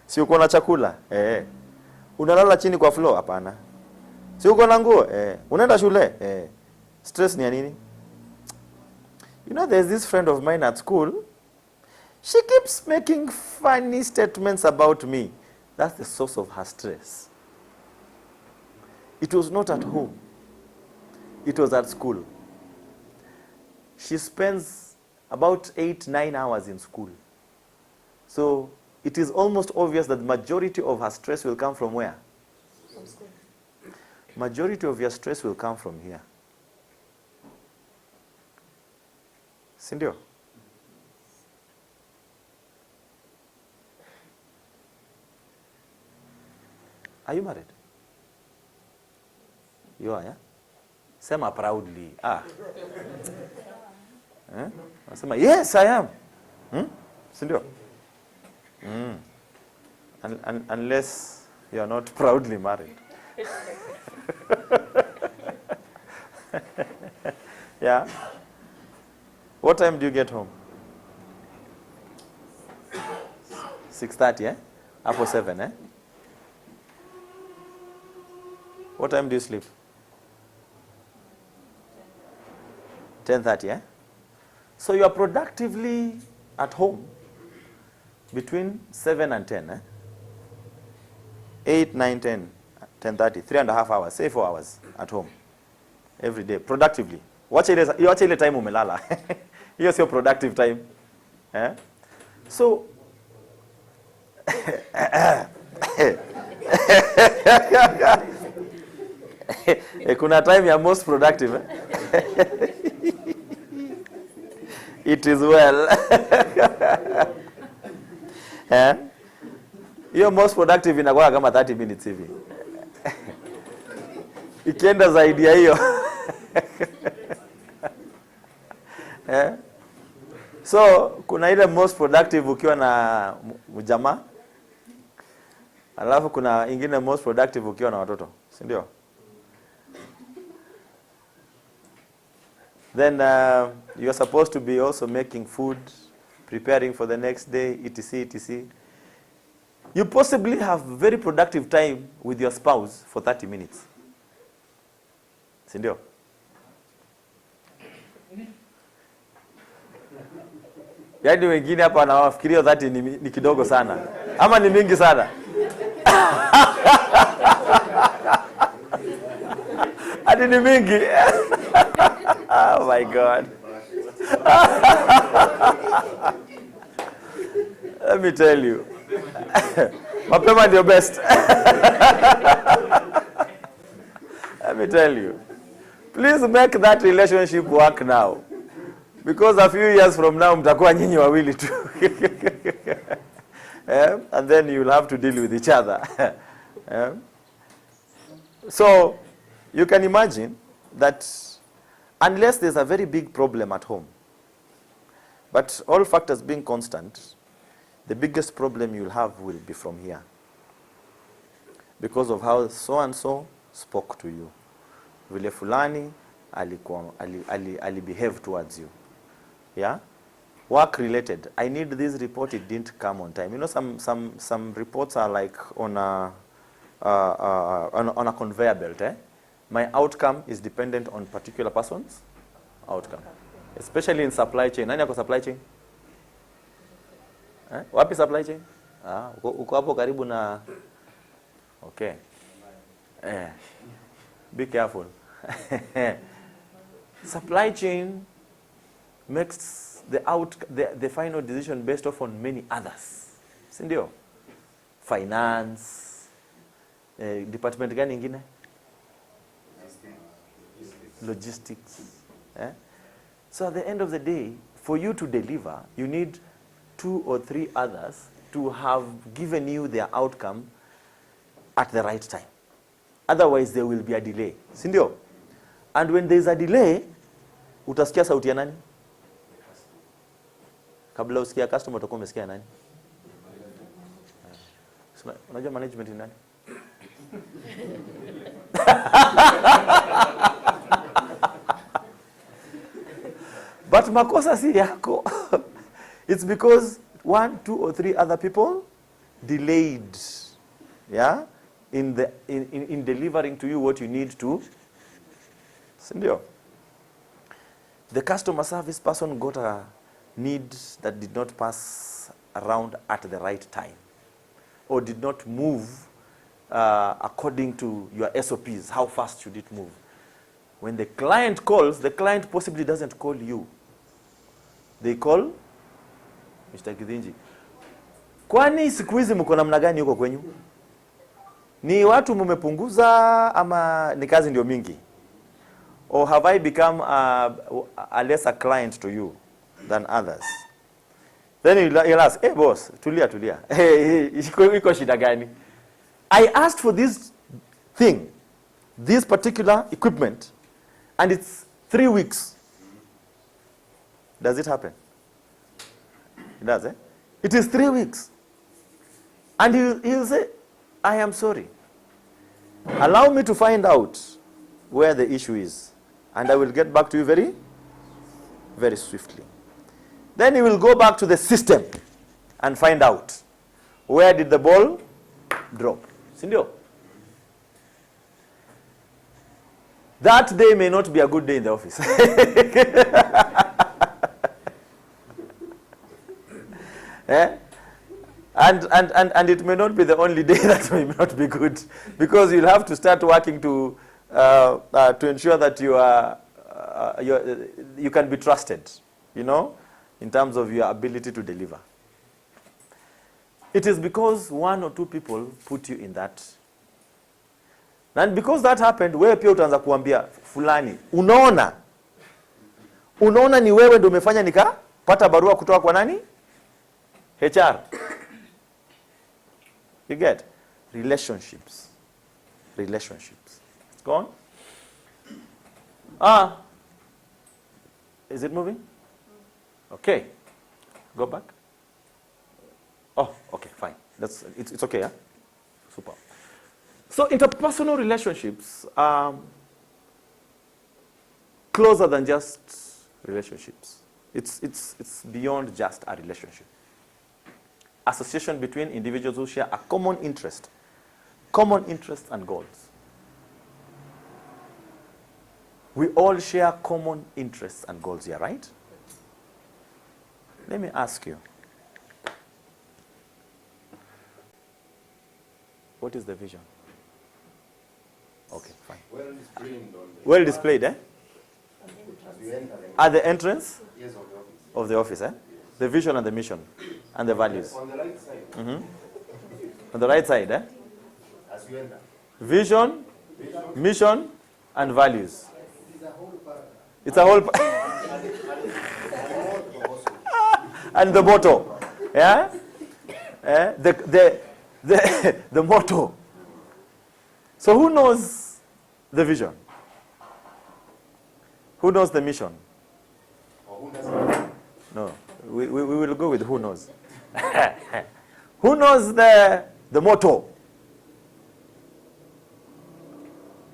Si uko na chakula? Unalala chini kwa floor? Hapana. Si uko na nguo? Unaenda shule? Stress ni ya nini? You know, there's this friend of mine at school. She keeps making funny statements about me. That's the source of her stress. It was not at home. It was at school. She spends about 8-9 hours in school. So it is almost obvious that the majority of her stress will come from where? From school. Majority of your stress will come from here. Sindio? Are you married? You are, yeah? Sema proudly. Sema, yes, I am. Sindio? Unless you are not proudly married. Yeah? What time do you get home? 6:30, Hapo 7, What time do you sleep? 10:30, So you are productively at home between 7 and 10, 8, 9, 10, 10:30, 3.5 hours, say 4 hours at home every day, productively. Wacha ile time umelala. Hiyo sio productive time. So kuna time ya most productive. It is well. Hiyo most productive inakuwa kama 30 minutes hivi. Ikienda zaidi ya hiyo. So kuna ile most productive ukiwa na mjamaa, alafu kuna ingine most productive ukiwa na watoto, si ndio? Then you are supposed to be also making food, preparing for the next day, etc, etc. You possibly have very productive time with your spouse for 30 minutes. Si ndio? Yaani wengine hapa wanawafikiria 30 ni kidogo sana. Ama ni mingi sana. Hadi ni mingi. Oh my God. Let me tell you. Mapema ndio best. Let me tell you. Please make that relationship work now. Because a few years from now, mtakuwa nyinyi wawili tu. And then you'll have to deal with each other. So, you can imagine that unless there's a very big problem at home, but all factors being constant, the biggest problem you'll have will be from here. Because of how so-and-so spoke to you. Vile fulani behave towards you. Yeah? Work related. I need this report, it didn't come on time. You know, some reports are like on a conveyor belt. My outcome is dependent on particular person's outcome. Especially in supply chain. Nani ako supply chain? Wapi supply chain? Uko hapo karibu na... Okay. Be careful. Supply chain makes the final decision based off on many others. Si ndio? Finance, department gani ingine? Logistics. So at the end of the day, for you to deliver, you need 2 or 3 others to have given you their outcome at the right time. Otherwise, there will be a delay. Si ndio? And when there is a delay, utasikia sauti ya nani? Kabla usikia customer utakuwa umesikia nani? Unajua management ni nani? But makosa si yako. It's because 1, 2 or 3 other people delayed, yeah, in delivering to you what you need to. Sindio? The customer service person got a need that did not pass around at the right time, or did not move according to your SOPs. How fast should it move? When the client calls, the client possibly doesn't call you. They call Mr. Kidinji. Kwani siku hizi mko namna gani huko kwenyu? Ni watu mumepunguza ama ni kazi ndio mingi? Or have I become a lesser client to you than others? Then you'll ask, hey boss, tulia. Hey, iko shida gani? I asked for this thing, this particular equipment, and it's 3 weeks. Does it happen? It does, eh? It is 3 weeks. And he'll say, I am sorry. Allow me to find out where the issue is, and I will get back to you very, very swiftly. Then he will go back to the system and find out where did the ball drop. Sindio? That day may not be a good day in the office. And it may not be the only day that may not be good, because you'll have to start working to ensure that you can be trusted, in terms of your ability to deliver. It is because 1 or 2 people put you in that. And because that happened, wewe pia utaanza kuambia fulani, unaona ni wewe ndio umefanya nikapata barua kutoka kwa nani? HR. You get? Relationships. Go on. Is it moving? Okay. Go back. Oh, okay, fine. It's okay, yeah? Super. So interpersonal relationships are closer than just relationships. It's beyond just a relationship. Association between individuals who share a common interest and goals. We all share common interests and goals here, right? Let me ask you. What is the vision? Okay, fine. Well displayed, eh? At the entrance? Yes, of the office, eh? The vision and the mission and the values. On the right side. On the right side, eh? As you enter. Vision, mission, and values. It's a whole and the motto. Yeah? The motto. So who knows the vision? Who knows the mission? Or who doesn't? No. We will go with who knows. Who knows the motto?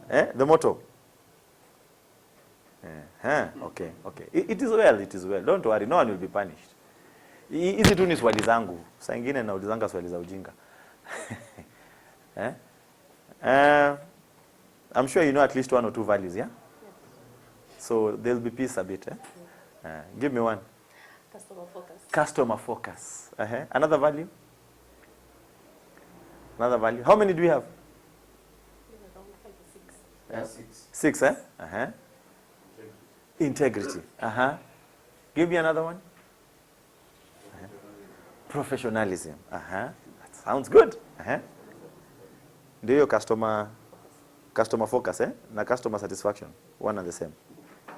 The motto. Okay. It is well. Don't worry, no one will be punished. Hizi tu ni swali zangu. Saa ingine naulizanga swali za ujinga. I'm sure you know at least 1 or 2 values, yeah? So there'll be peace a bit, eh? Give me one. Customer focus. Another value? How many do we have? Around 5 or 6. 6, eh? Integrity. Give me another one. Professionalism. That sounds good. Ndio hiyo customer focus na customer satisfaction, one and the same.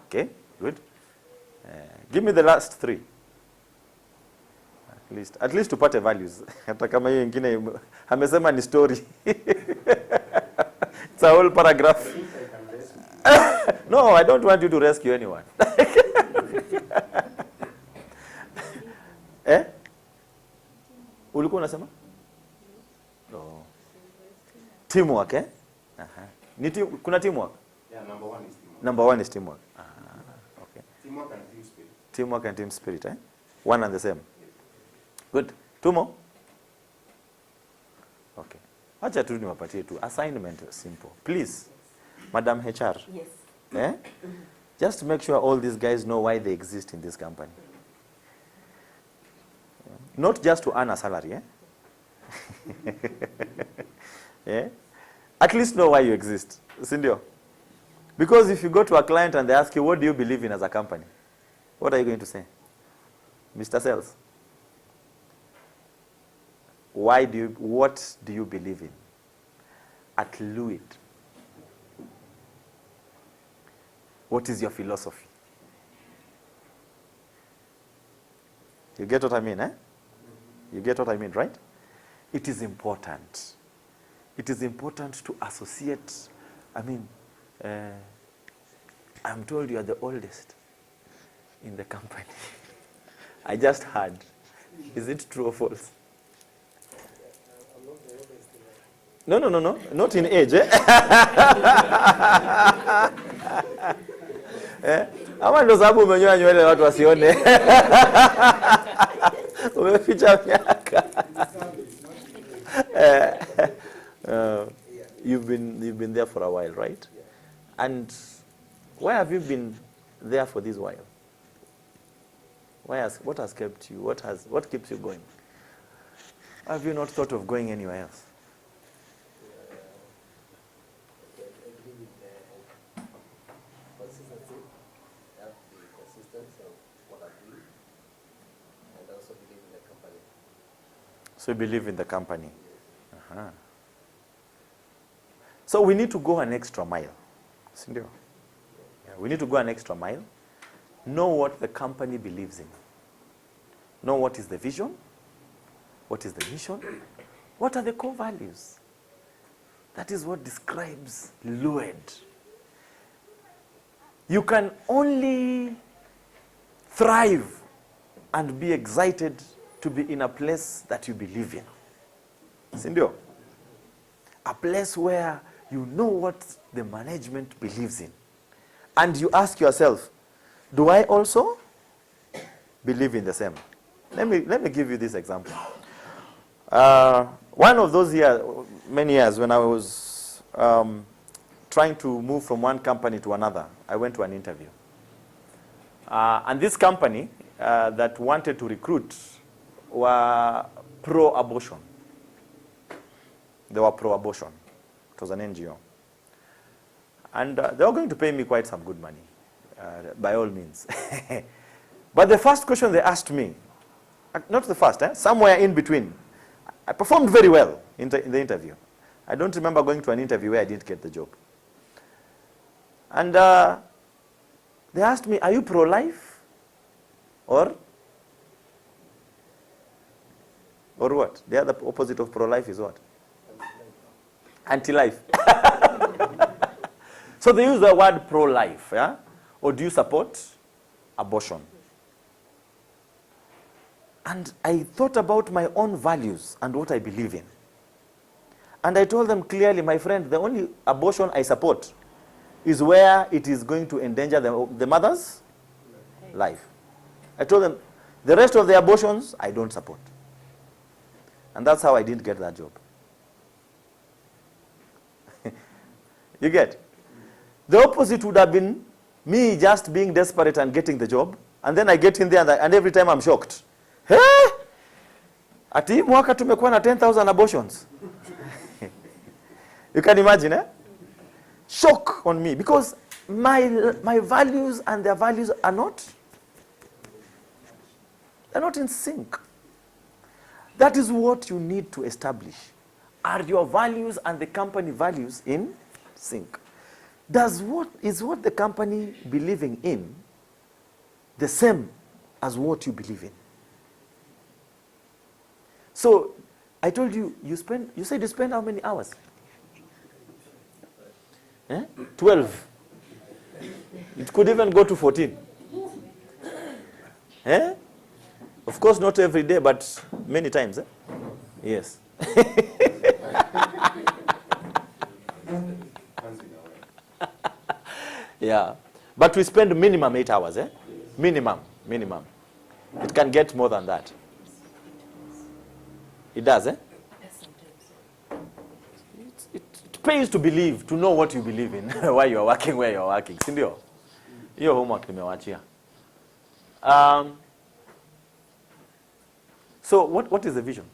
Okay, good. Give me the last three. At least tupate values. Hata kama hiyo nyingine amesema ni story. It's a whole paragraph. No, I don't want you to rescue anyone. Ulikuwa unasema? No. Teamwork, kuna teamwork? Yeah, number one is teamwork. Number one is teamwork. Okay. Teamwork and team spirit. Teamwork and team spirit, One and the same. Yes. Good. Two more? Okay. Acha tu niwapatie tu. Assignment simple. Please, Madam HR. Yes. Just make sure all these guys know why they exist in this company. Not just to earn a salary, At least know why you exist. Sindio? Because if you go to a client and they ask you, what do you believe in as a company? What are you going to say? Mr. Sales? What do you believe in? At Lued. What is your philosophy? You get what I mean, You get what I mean, right? It is important. It is important to associate. I'm told you are the oldest in the company. I just heard. Is it true or false? No. Not in age, Ama ndo sababu umenyoa nywele watu wasione. Umeficha miaka. You've been there for a while, right? And why have you been there for this while? What has kept you? What keeps you going? Have you not thought of going anywhere else? So you believe in the company. So we need to go an extra mile. Yeah, we need to go an extra mile. Know what the company believes in. Know what is the vision. What is the mission. What are the core values. That is what describes Lued. You can only thrive and be excited to be in a place that you believe in. Sindio? A place where you know what the management believes in. And you ask yourself, do I also believe in the same? Let me give you this example. One of those years, many years, when I was trying to move from one company to another, I went to an interview. And this company that wanted to recruit were pro-abortion. They were pro-abortion. It was an NGO. And they were going to pay me quite some good money, by all means. But the first question they asked me, not the first, somewhere in between, I performed very well in the interview. I don't remember going to an interview where I didn't get the job. And they asked me, are you pro-life? Or what? The other opposite of pro-life is what? Anti-life. So they use the word pro-life, Or do you support abortion? And I thought about my own values and what I believe in. And I told them clearly, my friend, the only abortion I support is where it is going to endanger the mother's life. I told them, the rest of the abortions, I don't support. And that's how I didn't get that job. You get? The opposite would have been me just being desperate and getting the job, and then I get in there and every time I'm shocked. Hey! Ati mwaka tumekuwa na 10,000 abortions. You can imagine, Shock on me, because my values and their values are not, they're not in sync. That is what you need to establish. Are your values and the company values in sync? Is what the company believing in the same as what you believe in? So I told you, you said you spend how many hours? 12. It could even go to 14. Of course, not every day, but many times. Yes. Yeah. But we spend minimum 8 hours. Minimum. It can get more than that. It does, Yes, sometimes. It pays to believe, to know what you believe in, why you are working, where you are working. Sindio? Hiyo homework nimewachia. So what is the vision?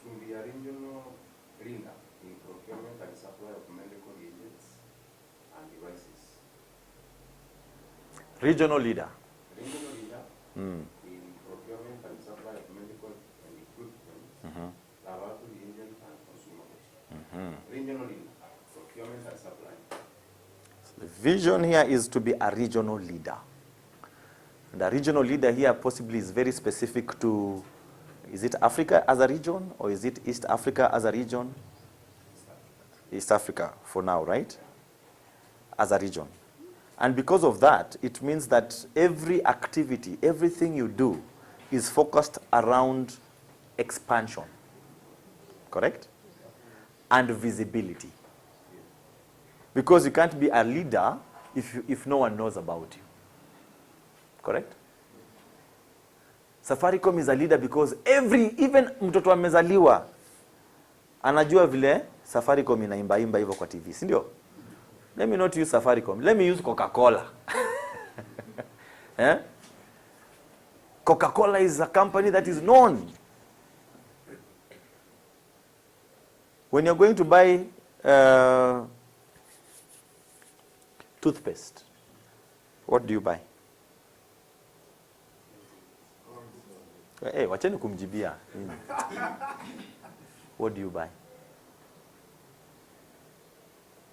To be a regional leader in procurement and supply of medical agents and devices. Regional leader. Regional leader Mm. in procurement and supply of medical and equipment, laboratory agents and consumables. Regional leader, procurement and supply. The vision here is to be a regional leader. And a regional leader here possibly is very specific to, is it Africa as a region, or is it East Africa as a region? East Africa for now, right? As a region. And because of that, it means that every activity, everything you do is focused around expansion. Correct? And visibility. Because you can't be a leader if no one knows about you. Correct? Safaricom is a leader because even mtoto amezaliwa anajua vile Safaricom inaimba hivyo kwa TV, si ndio? Let me not use Safaricom. Let me use Coca-Cola. Coca-Cola is a company that is known. When you're going to buy toothpaste, what do you buy? Hey, wacheni kumjibia. What do you buy?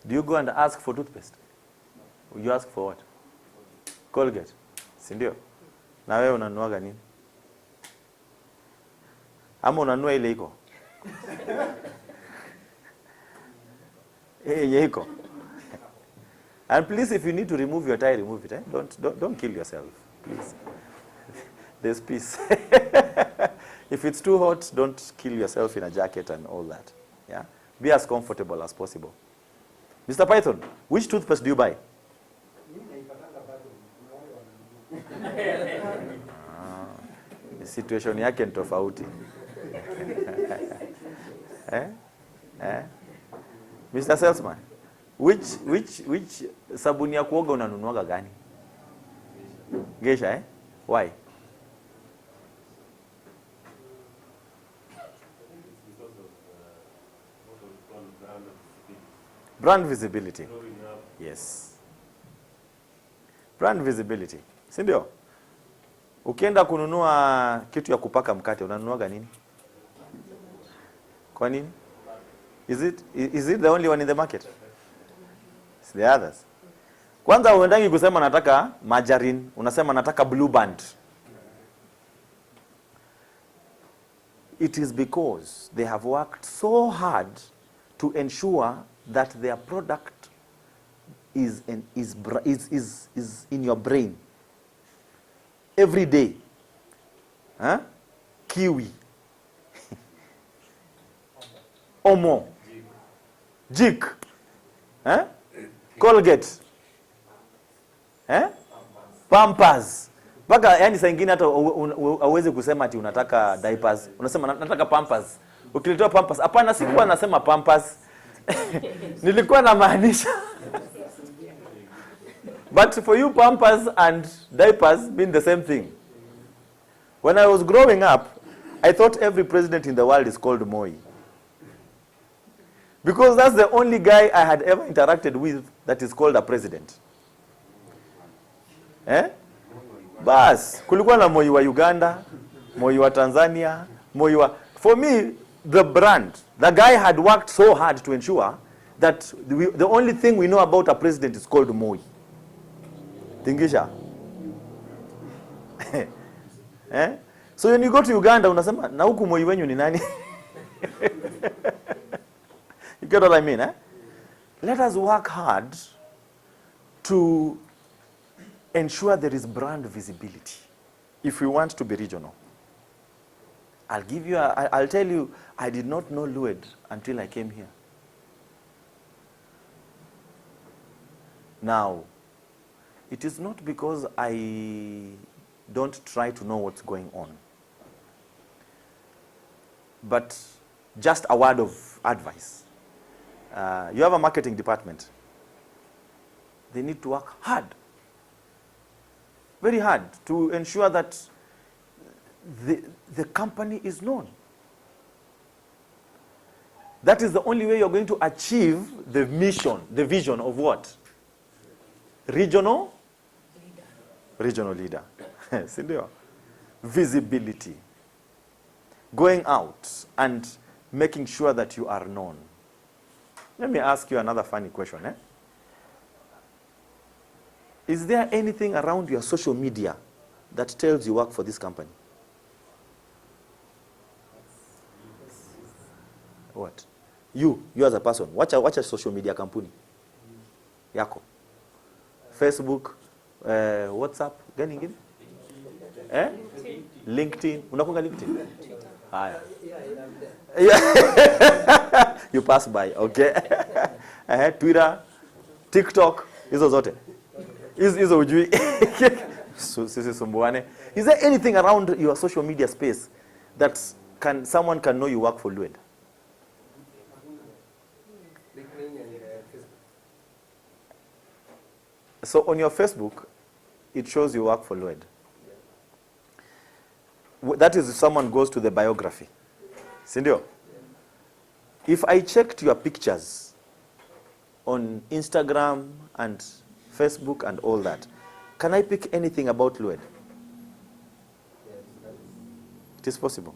Do you go and ask for toothpaste? You ask for what? Colgate. Si ndio? Na wewe unanuaga nini? Ama unanua ile iko? Yenye iko. And please, if you need to remove your tie, remove it. Don't kill yourself, please. There's peace. If it's too hot, don't kill yourself in a jacket and all that. Yeah? Be as comfortable as possible. Mr. Python, which toothpaste do you buy? The situation yake ni tofauti. Mr. Salesman, which sabuni ya kuoga unanunuaga gani? Geisha, Why? Brand visibility. Yes. Brand visibility. Si ndio? Ukienda kununua kitu ya kupaka mkate, unanunuaga nini? Kwa nini? Is it the only one in the market? It's the others. Kwanza uendangi kusema nataka margarine, unasema nataka Blue Band. It is because they have worked so hard to ensure that their product is in your brain every day. Kiwi, Omo, Jik, Colgate, Pampers. Paka yani saa nyingine hata hauwezi kusema ati unataka diapers. Unasema nataka Pampers. Ukilitoa Pampers, hapana, sikuwa nasema Pampers. Nilikuwa namaanisha. But for you, Pampers and diapers mean the same thing. When I was growing up, I thought every president in the world is called Moi. Because that's the only guy I had ever interacted with that is called a president. Bas, kulikuwa na Moi wa Uganda, Moi wa Tanzania, Moi wa... For me, the brand, the guy had worked so hard to ensure that the only thing we know about a president is called Moi. Tingisha. Eh? So when you go to Uganda, unasema, na huku Moi wenyu ni nani? You get what I mean, eh? Let us work hard to ensure there is brand visibility if we want to be regional. I'll tell you, I did not know Lued until I came here. Now, it is not because I don't try to know what's going on, but just a word of advice. You have a marketing department. They need to work hard, very hard, to ensure that the company is known. That is the only way you're going to achieve the mission, the vision of what? Regional leader. Sindio? Visibility. Going out and making sure that you are known. Let me ask you another funny question. Is there anything around your social media that tells you work for this company? What? You as a person. Watch a social media company. Yako. Facebook, WhatsApp, gani ingine? LinkedIn. Unakunga LinkedIn? Haya. Yeah. You pass by, okay? Twitter, TikTok, hizo zote. Hizo ujui. Sisi sumbuane. Is there anything around your social media space that someone can know you work for Lued? So on your Facebook, it shows you work for Lued. That is if someone goes to the biography. Sindio? If I checked your pictures on Instagram and Facebook and all that, can I pick anything about Lued? It is possible.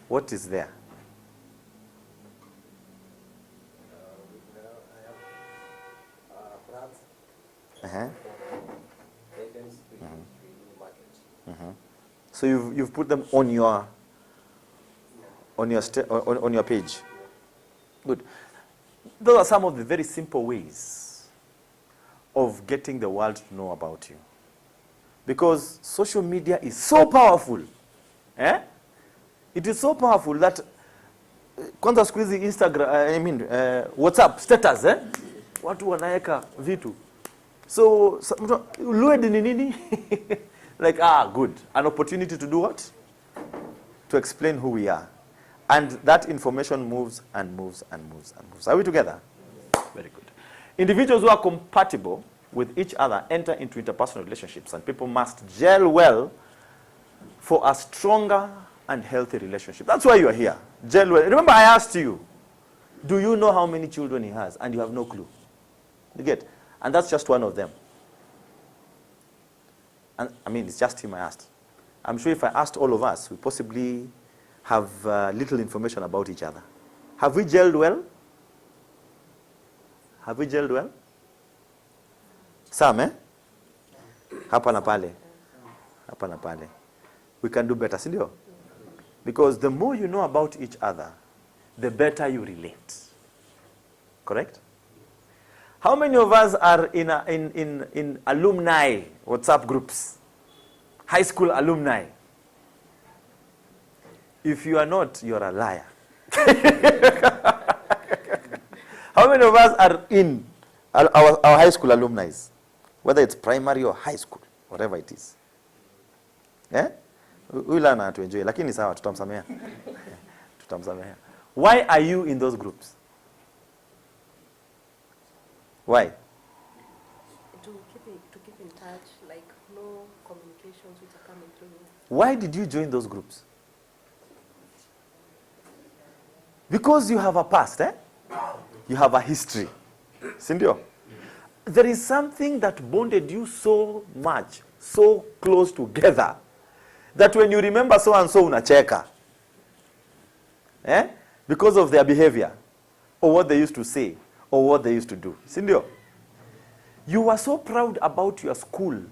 What is there? So you've put them on your page. Good. Those are some of the very simple ways of getting the world to know about you. Because social media is so powerful. It is so powerful that kwanza siku hizi Instagram, WhatsApp status, watu wanaeka vitu. So Lued ni nini? Like, good. An opportunity to do what? To explain who we are. And that information moves and moves and moves and moves. Are we together? Very good. Individuals who are compatible with each other enter into interpersonal relationships, and people must gel well for a stronger and healthy relationship. That's why you are here. Gel well. Remember, I asked you, do you know how many children he has? And you have no clue. You get? And that's just one of them. And it's just him I asked. I'm sure if I asked all of us, we possibly have little information about each other. Have we gelled well? Have we gelled well? Some, Hapa na pale. Hapa na pale. We can do better, sindio? Because the more you know about each other, the better you relate. Correct? How many of us are in alumni WhatsApp groups? High school alumni. If you are not, you're a liar. How many of us are in our high school alumni? Whether it's primary or high school, whatever it is. Uilana to enjoy. Lakini sawa, tutamsamea. Tutamsamea. Why are you in those groups? Why? To keep in touch, like no communications which are coming through. Why did you join those groups? Because you have a past, You have a history. Sindio? There is something that bonded you so much, so close together, that when you remember so and so unacheka. Because of their behavior, or what they used to say, or what they used to do. Sindio? You were so proud about your school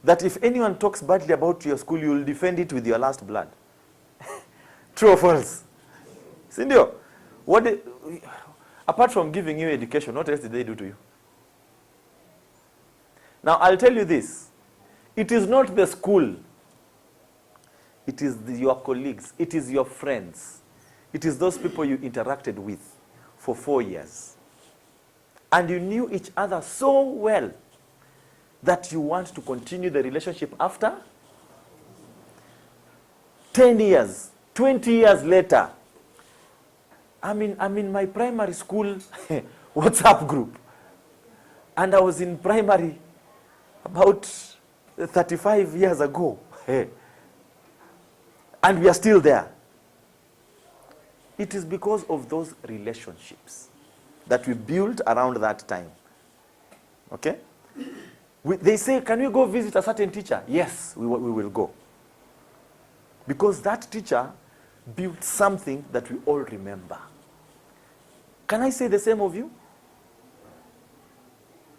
that if anyone talks badly about your school, you will defend it with your last blood. True or false? Sindio? Apart from giving you education, what else did they do to you? Now, I'll tell you this. It is not the school. It is your colleagues. It is your friends. It is those people you interacted with for 4 years. And you knew each other so well that you want to continue the relationship after 10 years, 20 years later. I'm in my primary school WhatsApp group. And I was in primary about 35 years ago. And we are still there. It is because of those relationships that we built around that time. Okay? They say, can we go visit a certain teacher? Yes, we will go. Because that teacher built something that we all remember. Can I say the same of you?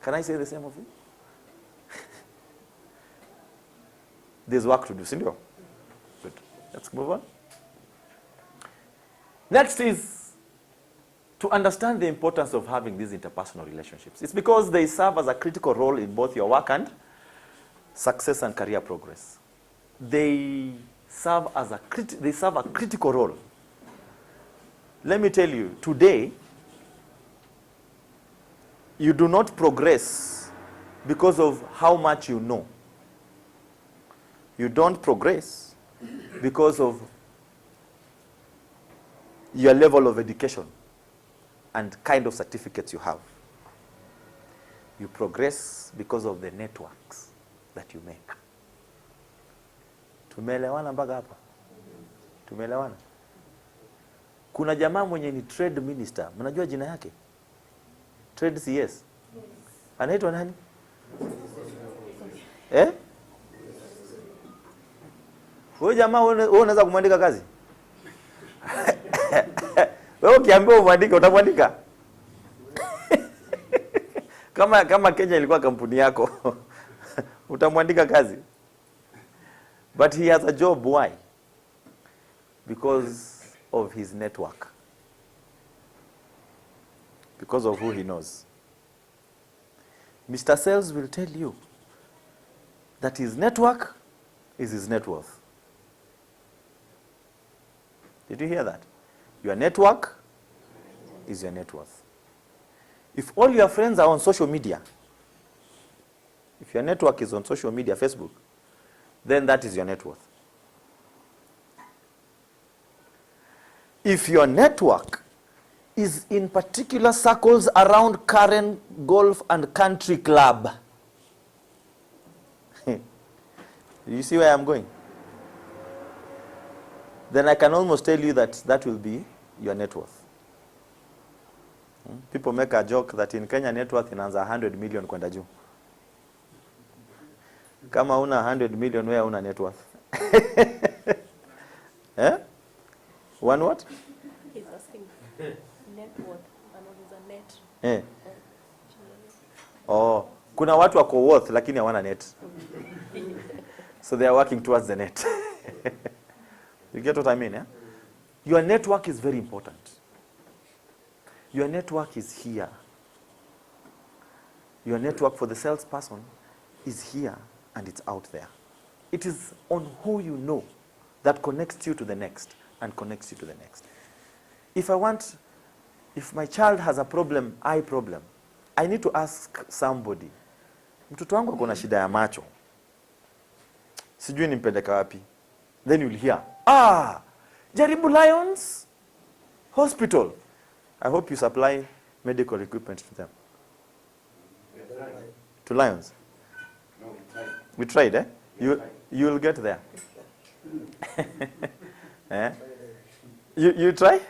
Can I say the same of you? There's work to do, Cindy. Good. Let's move on. Next is to understand the importance of having these interpersonal relationships. It's because they serve as a critical role in both your work and success and career progress. They serve a critical role. Let me tell you, today, you do not progress because of how much you know. You don't progress because of your level of education and kind of certificates you have. You progress because of the networks that you make. Tumeelewana mpaka hapa? Tumeelewana? Kuna jamaa mwenye ni trade minister. Mnajua jina yake? Trade CS. Anaitwa nani? Wewe jamaa wewe unaweza kumwandika kazi? Wewe ukiambiwa umwandike utamwandika? Kama Kenya ilikuwa kampuni yako, utamwandika kazi? But he has a job. Why? Because of his network. Because of who he knows. Mr. Sales will tell you that his network is his net worth. Did you hear that? Your network is your net worth. If all your friends are on social media, if your network is on social media, Facebook, then that is your net worth. If your network is in particular circles around Karen Golf and Country Club, you see where I'm going? Then I can almost tell you that that will be your net worth. People make a joke that in Kenya net worth inaanza 100 million kwenda juu. Kama una 100 million, where una net worth? One what? He's asking net worth. Anauliza net. Oh, kuna watu wako worth lakini hawana net. So they are working towards the net. You get what I mean, Your network is very important. Your network is here. Your network for the salesperson is here and it's out there. It is on who you know that connects you to the next and connects you to the next. If my child has a problem, eye problem, I need to ask somebody, mtoto wangu akona shida ya macho, sijui nimpeleka wapi. Then you'll hear, Jaribu Lions Hospital. I hope you supply medical equipment to them. To Lions? No, we We tried. tried, You will get there. You try?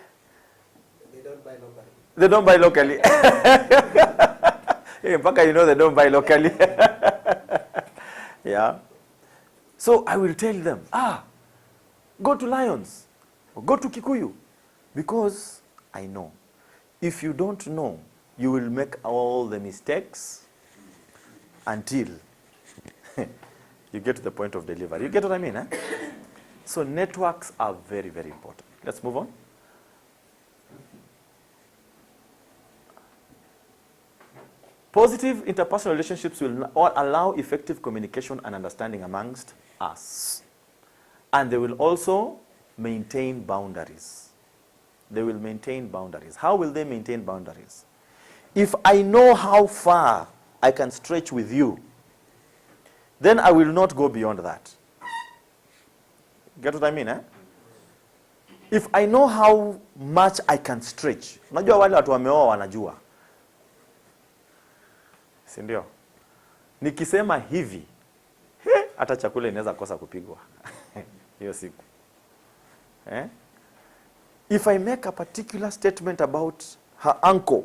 They don't buy locally. They don't buy locally. Hey, mpaka you know they don't buy locally. Yeah. So I will tell them, go to Lions or go to Kikuyu, because I know. If you don't know, you will make all the mistakes until you get to the point of delivery. You get what I mean? So networks are very, very important. Let's move on. Positive interpersonal relationships will allow effective communication and understanding amongst us. And they will also maintain boundaries. They will maintain boundaries. How will they maintain boundaries? If I know how far I can stretch with you, then I will not go beyond that. Get what I mean, eh? If I know how much I can stretch, unajua wale watu wameoa wanajua. Si ndio? Nikisema hivi, hata chakula inaweza kosa kupigwa hiyo siku. If I make a particular statement about her uncle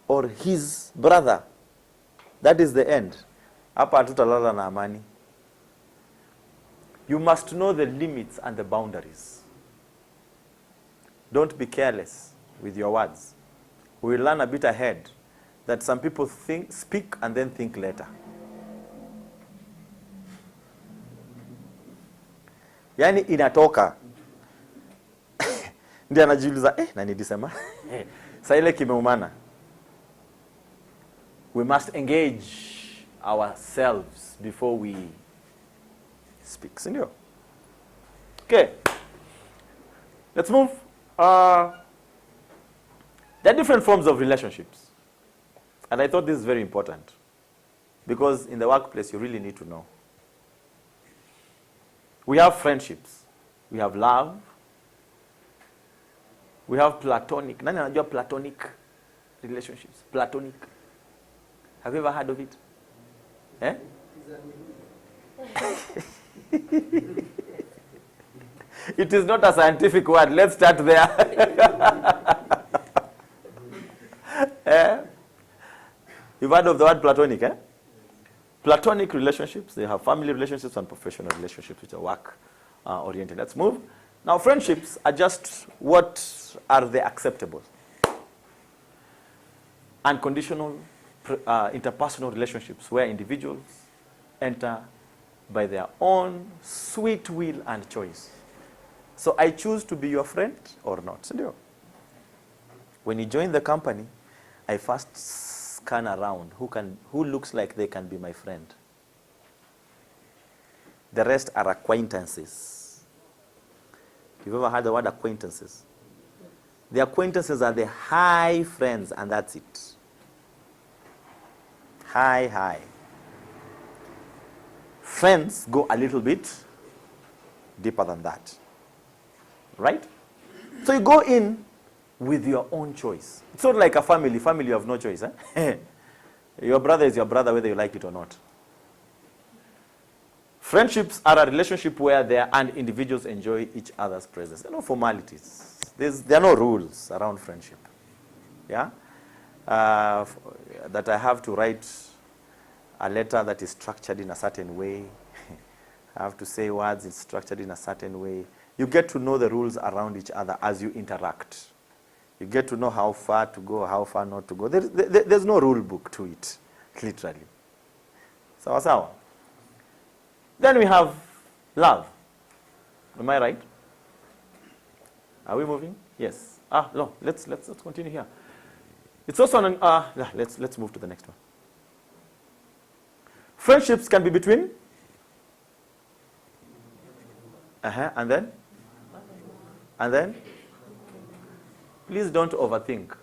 or his brother, that is the end. Hapa hatutalala na amani. You must know the limits and the boundaries. Don't be careless with your words. We will learn a bit ahead that some people speak and then think later. Yani inatoka. Ndiye anajiuliza, na nilisema? Sasa ile kimeumana. We must engage ourselves before we speak. Sindio? Okay. Let's move. There are different forms of relationships. And I thought this is very important. Because in the workplace, you really need to know. We have friendships. We have love. We have platonic. Nani anajua platonic relationships? Platonic. Have you ever heard of it? It is not a scientific word. Let's start there. You've heard of the word platonic, Platonic relationships, they have family relationships and professional relationships, which are work oriented. Let's move. Now, friendships are just what are the acceptable. Unconditional interpersonal relationships where individuals enter by their own sweet will and choice. So I choose to be your friend or not. When you join the company, I first scan around who looks like they can be my friend. The rest are acquaintances. You've ever heard the word acquaintances? The acquaintances are the high friends, and that's it. High. Friends go a little bit deeper than that. Right? So you go in with your own choice. It's not like a family. Family, you have no choice. Your brother is your brother whether you like it or not. Friendships are a relationship where there and individuals enjoy each other's presence. There are no formalities. There are no rules around friendship. Yeah? That I have to write a letter that is structured in a certain way. I have to say words, it's structured in a certain way. You get to know the rules around each other as you interact. You get to know how far to go, how far not to go. There's no rule book to it, literally. Sawa. Then we have love. Am I right? Are we moving? Yes. No. Let's continue here. It's also let's move to the next one. Friendships can be between. And then. Please don't overthink.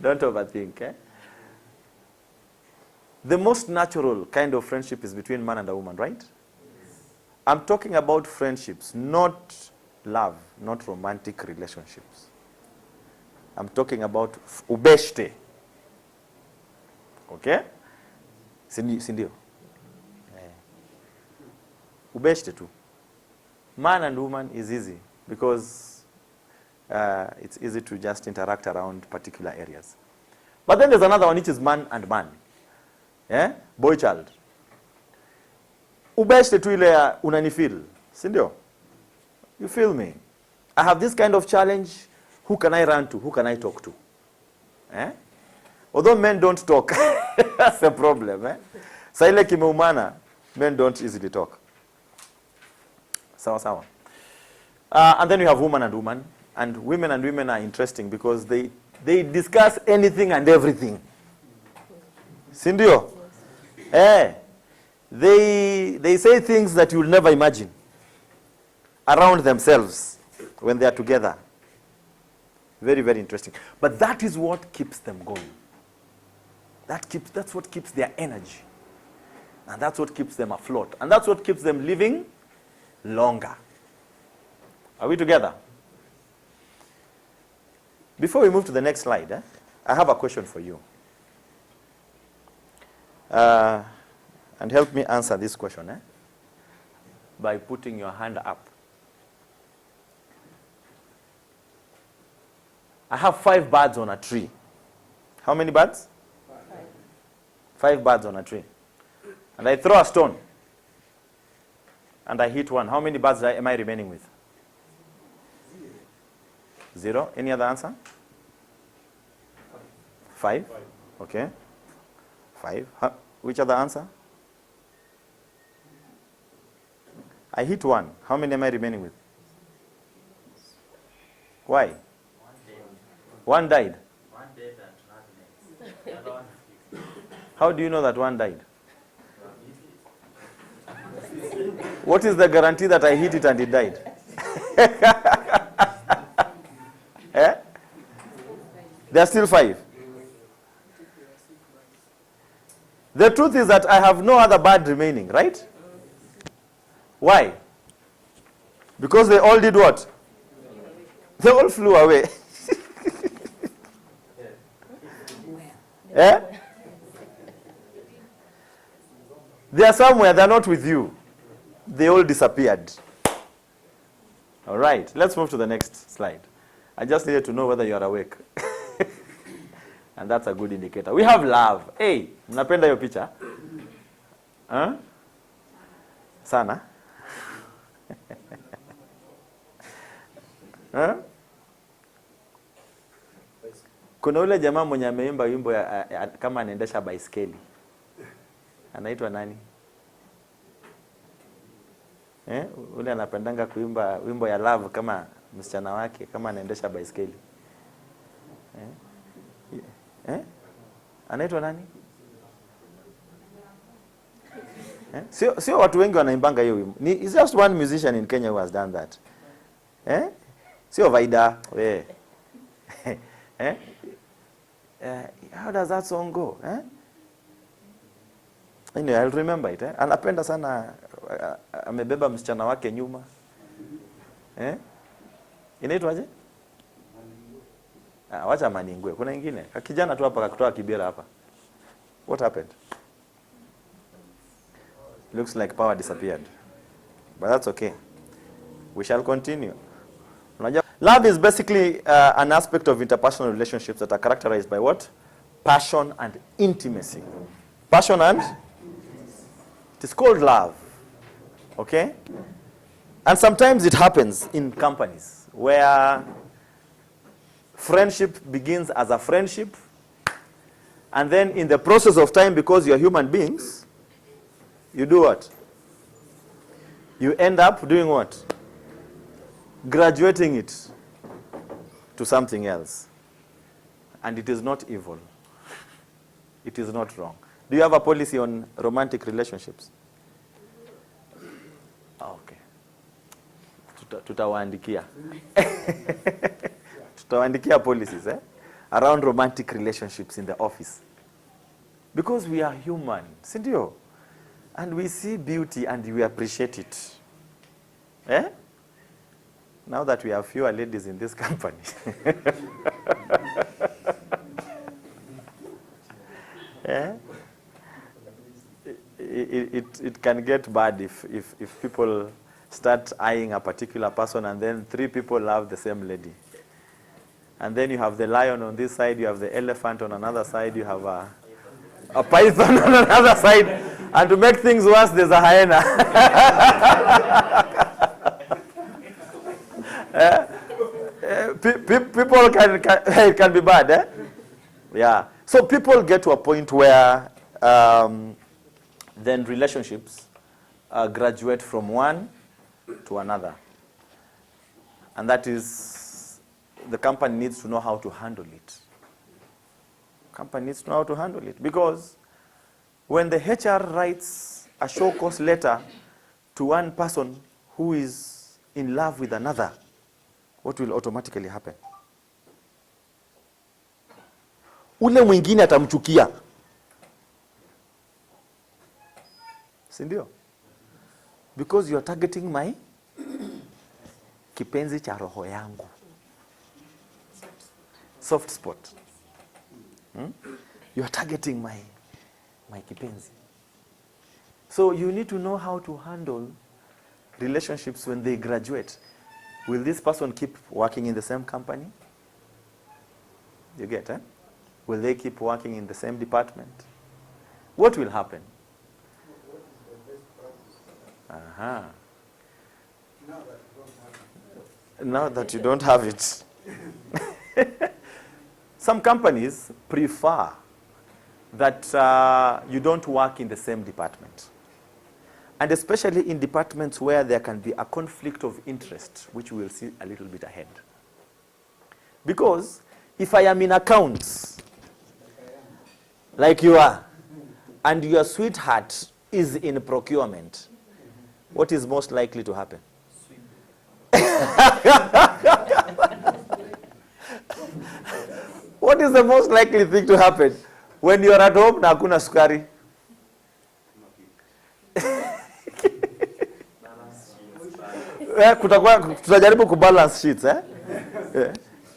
Don't overthink. The most natural kind of friendship is between man and a woman, right? I'm talking about friendships, not love, not romantic relationships. I'm talking about ubeshte. Okay? Sindio? Ubeshte too. Man and woman is easy because it's easy to just interact around particular areas. But then there's another one which is man and man. Boy child. Ubeshte tu ile ya unanifeel, si ndio? You feel me? I have this kind of challenge. Who can I run to? Who can I talk to? Although men don't talk, that's the problem. Sa ile kimeumana, men don't easily talk. Sawa sawa. And then you have woman and woman. And women are interesting because they discuss anything and everything. Sindio? They say things that you'll never imagine around themselves when they are together. Very, very interesting. But that is what keeps them going. That's what keeps their energy. And that's what keeps them afloat. And that's what keeps them living longer. Are we together? Before we move to the next slide, I have a question for you. And help me answer this question by putting your hand up. I have 5 birds on a tree. How many birds? 5 birds on a tree. And I throw a stone. And I hit one. How many birds am I remaining with? 0. Any other answer? 5. Okay. 5. Which other answer? I hit one. How many am I remaining with? Why? One died. One dead and nothing. The other one is How do you know that one died? What is the guarantee that I hit it and it died? There are still 5. The truth is that I have no other bird remaining, right? Why? Because they all did what? They all flew away. They are somewhere, they're not with you. They all disappeared. All right, let's move to the next slide. I just needed to know whether you are awake. And that's a good indicator. We have love. Hey, mnapenda hiyo picha? Sana? Kuna ule jamaa mwenye ameimba wimbo kama anaendesha baiskeli. Anaitwa nani? Ule anapendanga kuimba wimbo ya love kama msichana wake kama anaendesha baiskeli. Anaitwa nani? Sio watu wengi wanaimbanga hiyo wimbo. It's just one musician in Kenya who has done that. Sio Vaida we. How does that song go? Anyway, I'll remember it. Anapenda sana amebeba msichana wake nyuma. Inaitwaje? Wacha Maningwe. Kuna ingine. Kijana tu hapa kutoa Kibera hapa. What happened? Looks like power disappeared. But that's okay. We shall continue. Love is basically an aspect of interpersonal relationships that are characterized by what? Passion and intimacy. Passion and? It is called love. Okay? And sometimes it happens in companies where friendship begins as a friendship, and then in the process of time, because you're human beings, you do what? You end up doing what? Graduating it to something else. And it is not evil. It is not wrong. Do you have a policy on romantic relationships? Okay. Tutawaandikia. Tutawaandikia policies around romantic relationships in the office. Because we are human, sindio? And we see beauty and we appreciate it. Now that we have fewer ladies in this company. It can get bad if people start eyeing a particular person and then 3 people love the same lady. And then you have the lion on this side, you have the elephant on another side, you have a python on another side, and to make things worse, there's a hyena. People it can be bad, eh? Yeah. So people get to a point where then relationships graduate from one to another. And that is, the company needs to know how to handle it. Company needs to know how to handle it. Because when the HR writes a show cause letter to one person who is in love with another, what will automatically happen? Ule mwingine atamchukia. Si ndio? Because you are targeting my kipenzi cha roho yangu. Soft spot. You are targeting my kipenzi. So you need to know how to handle relationships when they graduate. Will this person keep working in the same company? You get, eh? Will they keep working in the same department? What will happen? Uh-huh. Now that you don't have it. Some companies prefer that you don't work in the same department. And especially in departments where there can be a conflict of interest, which we will see a little bit ahead. Because if I am in accounts, like you are, and your sweetheart is in procurement, what is most likely to happen? What is the most likely thing to happen when you are at home na hakuna sukari? Tutajaribu kubalance sheets, eh? Yeah.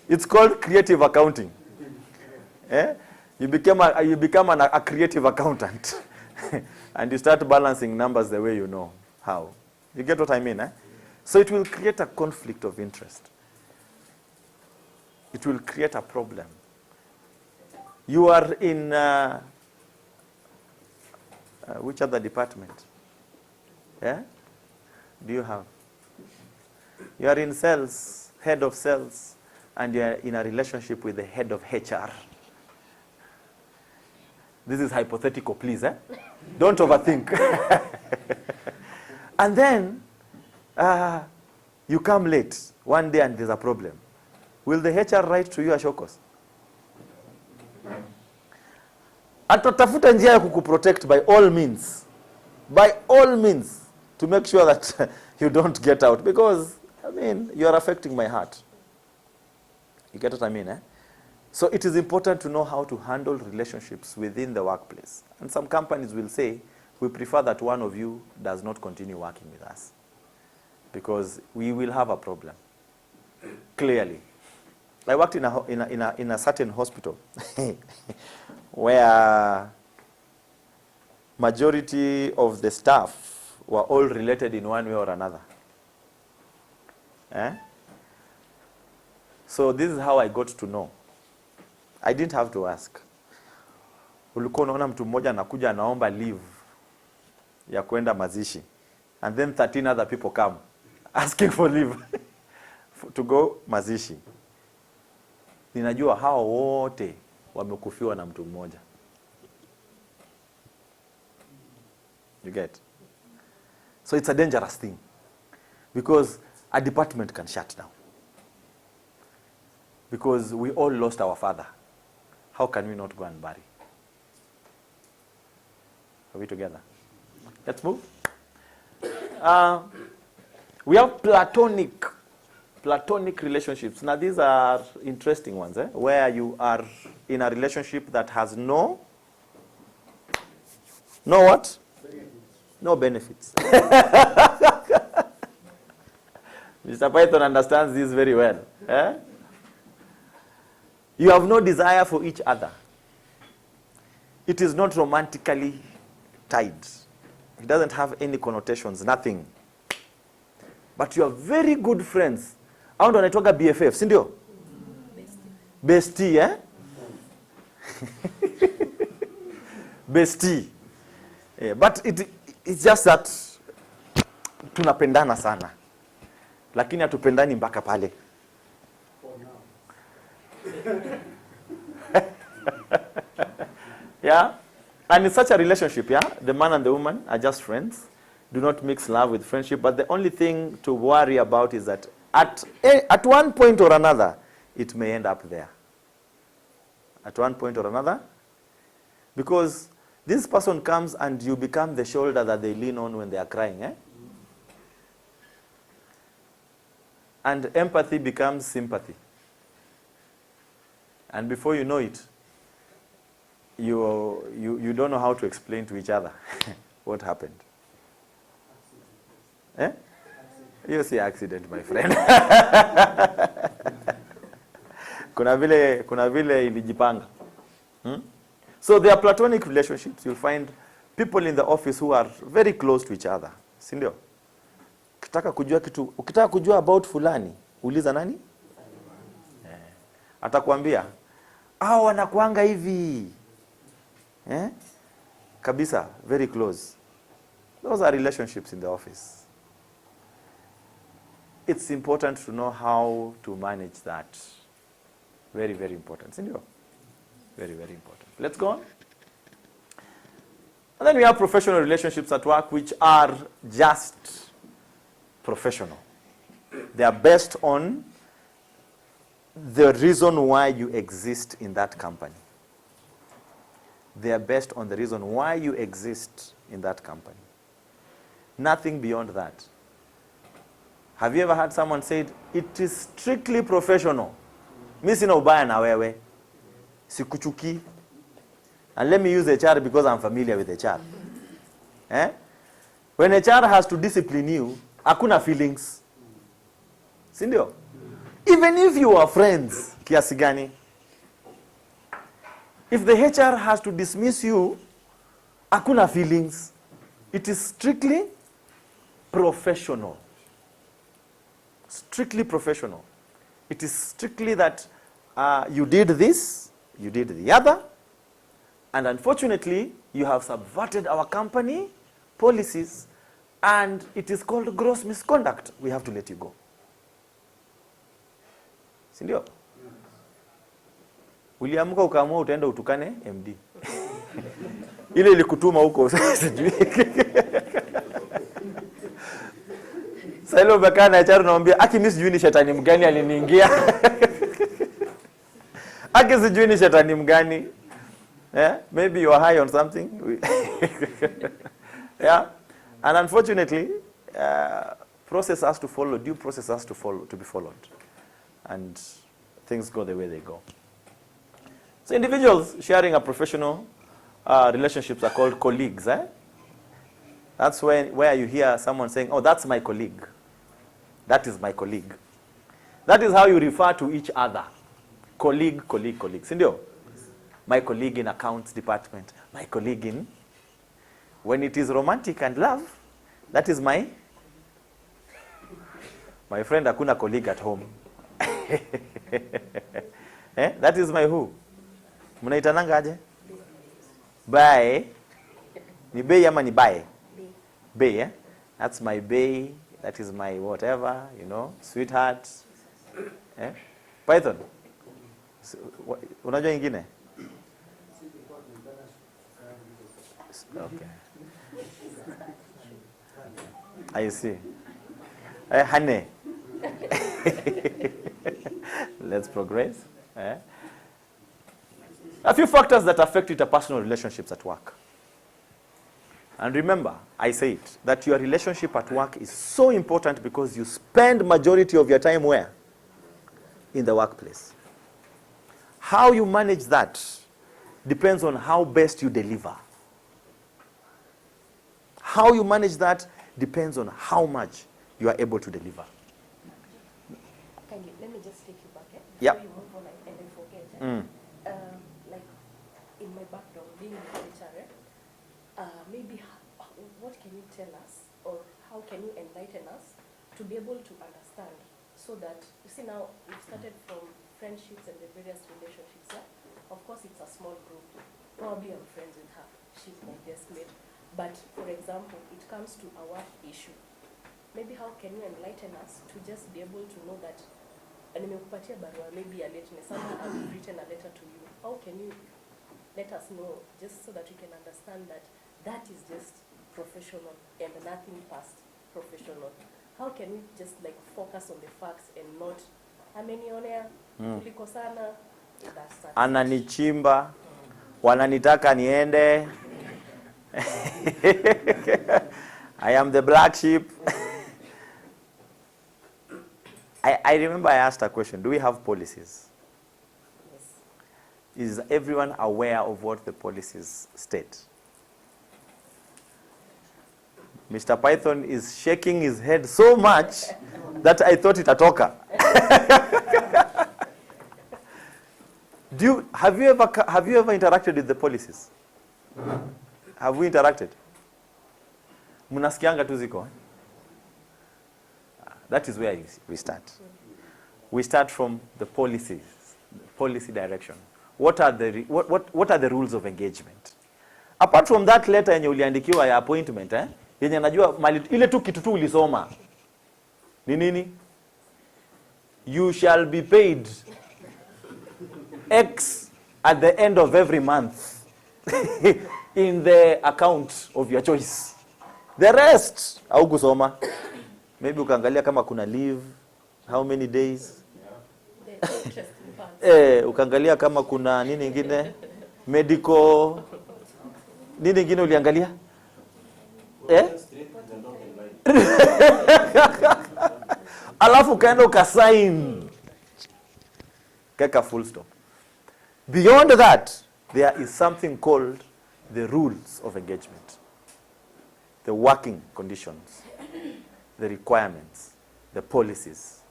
It's called creative accounting. Eh? You become a creative accountant and you start balancing numbers the way you know how. You get what I mean, eh? So it will create a conflict of interest. It will create a problem. You are in which other department? Yeah? Do you have? You are in sales, head of sales, and you are in a relationship with the head of HR. This is hypothetical, please. Eh? Don't overthink. And then you come late one day and there's a problem. Will the HR write to you a show cause? Atatafuta njia ya kukuprotect by all means. By all means. To make sure that you don't get out. Because, I mean, you are affecting my heart. You get what I mean, eh? So it is important to know how to handle relationships within the workplace. And some companies will say, we prefer that one of you does not continue working with us. Because we will have a problem. Clearly. I worked in a certain hospital where majority of the staff were all related in one way or another. Eh? So this is how I got to know. I didn't have to ask. Ulikuwa unaona mtu mmoja anakuja anaomba leave ya kwenda mazishi. And then 13 other people come asking for leave to go mazishi. Ninajua hao wote wamekufiwa na mtu mmoja. You get? So it's a dangerous thing. Because a department can shut down. Because we all lost our father. How can we not go and bury? Are we together? Let's move. We have platonic relationships. Now these are interesting ones, eh? Where you are in a relationship that has no what? No benefits. Mr. Python understands this very well. Eh? You have no desire for each other. It is not romantically tied. It doesn't have any connotations, nothing. But you are very good friends. Hao ndo wanaitwaga BFF, si ndio? Bestie, eh? bestie. But it's just that tunapendana sana, lakini hatupendani mpaka pale. Yeah, and in such a relationship, yeah, the man and the woman are just friends. Do not mix love with friendship. But the only thing to worry about is that at one point or another, it may end up there. At one point or another, because this person comes and you become the shoulder that they lean on when they are crying, eh? And empathy becomes sympathy. And before you know it, you don't know how to explain to each other what happened. Eh? You see accident, my friend. kuna vile ilijipanga. So there are platonic relationships. You'll find people in the office who are very close to each other. Si ndio? Ukitaka kujua about fulani, uliza nani? Atakwambia, wanakuanga hivi. Kabisa, very close. Those are relationships in the office. It's important to know how to manage that. Very, very important. Sindio? Very, very important. Let's go on. And then we have professional relationships at work, which are just professional. They are based on the reason why you exist in that company. They are based on the reason why you exist in that company. Nothing beyond that. Have you ever heard someone say, it is strictly professional? Mi sina ubaya na wewe. Sikuchuki. And let me use HR because I'm familiar with HR. When HR has to discipline you, hakuna feelings. Sindio? Even if you are friends, kiasi gani? If the HR has to dismiss you, hakuna feelings. It is strictly professional. Strictly professional. It is strictly that you did this, you did the other, and unfortunately, you have subverted our company policies, and it is called gross misconduct. We have to let you go. Sindio? Uliamka ukaamua utaenda utukane MD. Ile ilikutuma huko sijui. Sasa ile umekaa na HR unamwambia, "Aki mimi sijui ni shetani mgani aliniingia." Aki sijui ni shetani mgani. Maybe you are high on something. Yeah. And unfortunately, process has to follow, due process has to follow, to be followed. And things go the way they go. So individuals sharing a professional relationships are called colleagues. That's where you hear someone saying, "Oh, that's my colleague. That is my colleague." That is how you refer to each other. Colleague, colleague, colleague. Sindio? My colleague in accounts department. My colleague in... When it is romantic and love, that is my friend, hakuna colleague at home. That is my who? Mnaitananga aje? Bae. Ni bei ama ni bae? Bay, That's my bay. That is my whatever, sweetheart. Python. Unajua ingine? Okay. I see. Honey. Let's progress. A few factors that affect interpersonal relationships at work. And remember, I say it, that your relationship at work is so important because you spend majority of your time where? In the workplace. How you manage that depends on how best you deliver. How you manage that depends on how much you are able to deliver. Let me just take you back. Yeah. Before you move on and then forget. Like in my background, being in HR, maybe what can you tell us, or how can you enlighten us to be able to understand, so that you see now we've started from friendships and the various relationships of course it's a small group. Probably I'm friends with her. She's my desk mate. But for example, it comes to a work issue. Maybe how can you enlighten us to just be able to know that nimekupatia barua maybe a lateness, someone has written a letter to you. How can you let us know, just so that we can understand that that is just professional and nothing past professional? How can we just like focus on the facts and not amenionea, tulikosana, that's that. Ananichimba, wananitaka niende. I am the black sheep. I remember I asked a question, do we have policies? Yes. Is everyone aware of what the policies state? Mr. Python is shaking his head so much that I thought it atoka. Have you ever interacted with the policies? Have we interacted? Munasikianga tu ziko. That is where we start. We start from the policies, policy direction. What are the rules of engagement? Apart from that letter yenye uliandikiwa ya appointment, yenye najua ile tu kitu tu ulisoma. Ni nini? You shall be paid X at the end of every month in the account of your choice. The rest au kusoma. Maybe ukaangalia kama kuna leave, how many days. The interesting part. Ukaangalia kama kuna nini ingine, medical, nini ingine uliangalia? Alafu kaenda ukasign. Keka full stop. Beyond that, there is something called the rules of engagement. The working conditions, the requirements, the policies.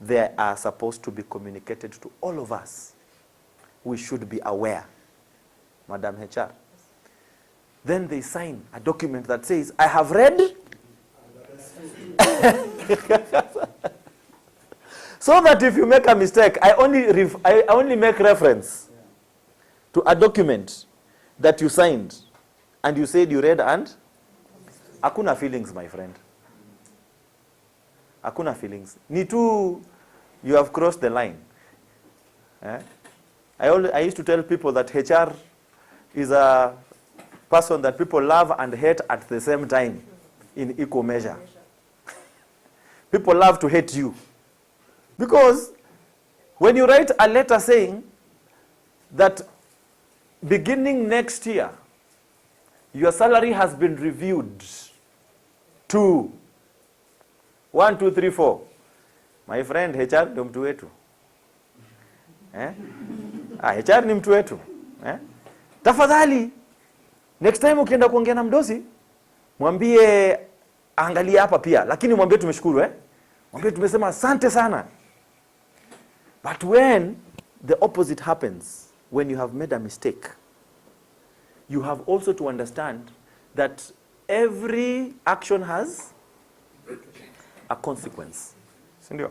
They are supposed to be communicated to all of us. We should be aware. Madam HR. Then they sign a document that says, I have read. So that if you make a mistake, I only make reference to a document that you signed and you said you read, and hakuna feelings, my friend. Hakuna feelings. Ni tu you have crossed the line. I used to tell people that HR is a person that people love and hate at the same time in equal measure. People love to hate you. Because when you write a letter saying that beginning next year, your salary has been reviewed to 1, 2, 3, 4. My friend, HR ndio mtu wetu. HR ni mtu wetu. Tafadhali, next time ukienda kuongea na mdosi, mwambie angalia hapa pia, lakini mwambie tumeshukuru. Mwambie tumesema asante sana. But when the opposite happens, when you have made a mistake, you have also to understand that every action has a consequence. Sindio?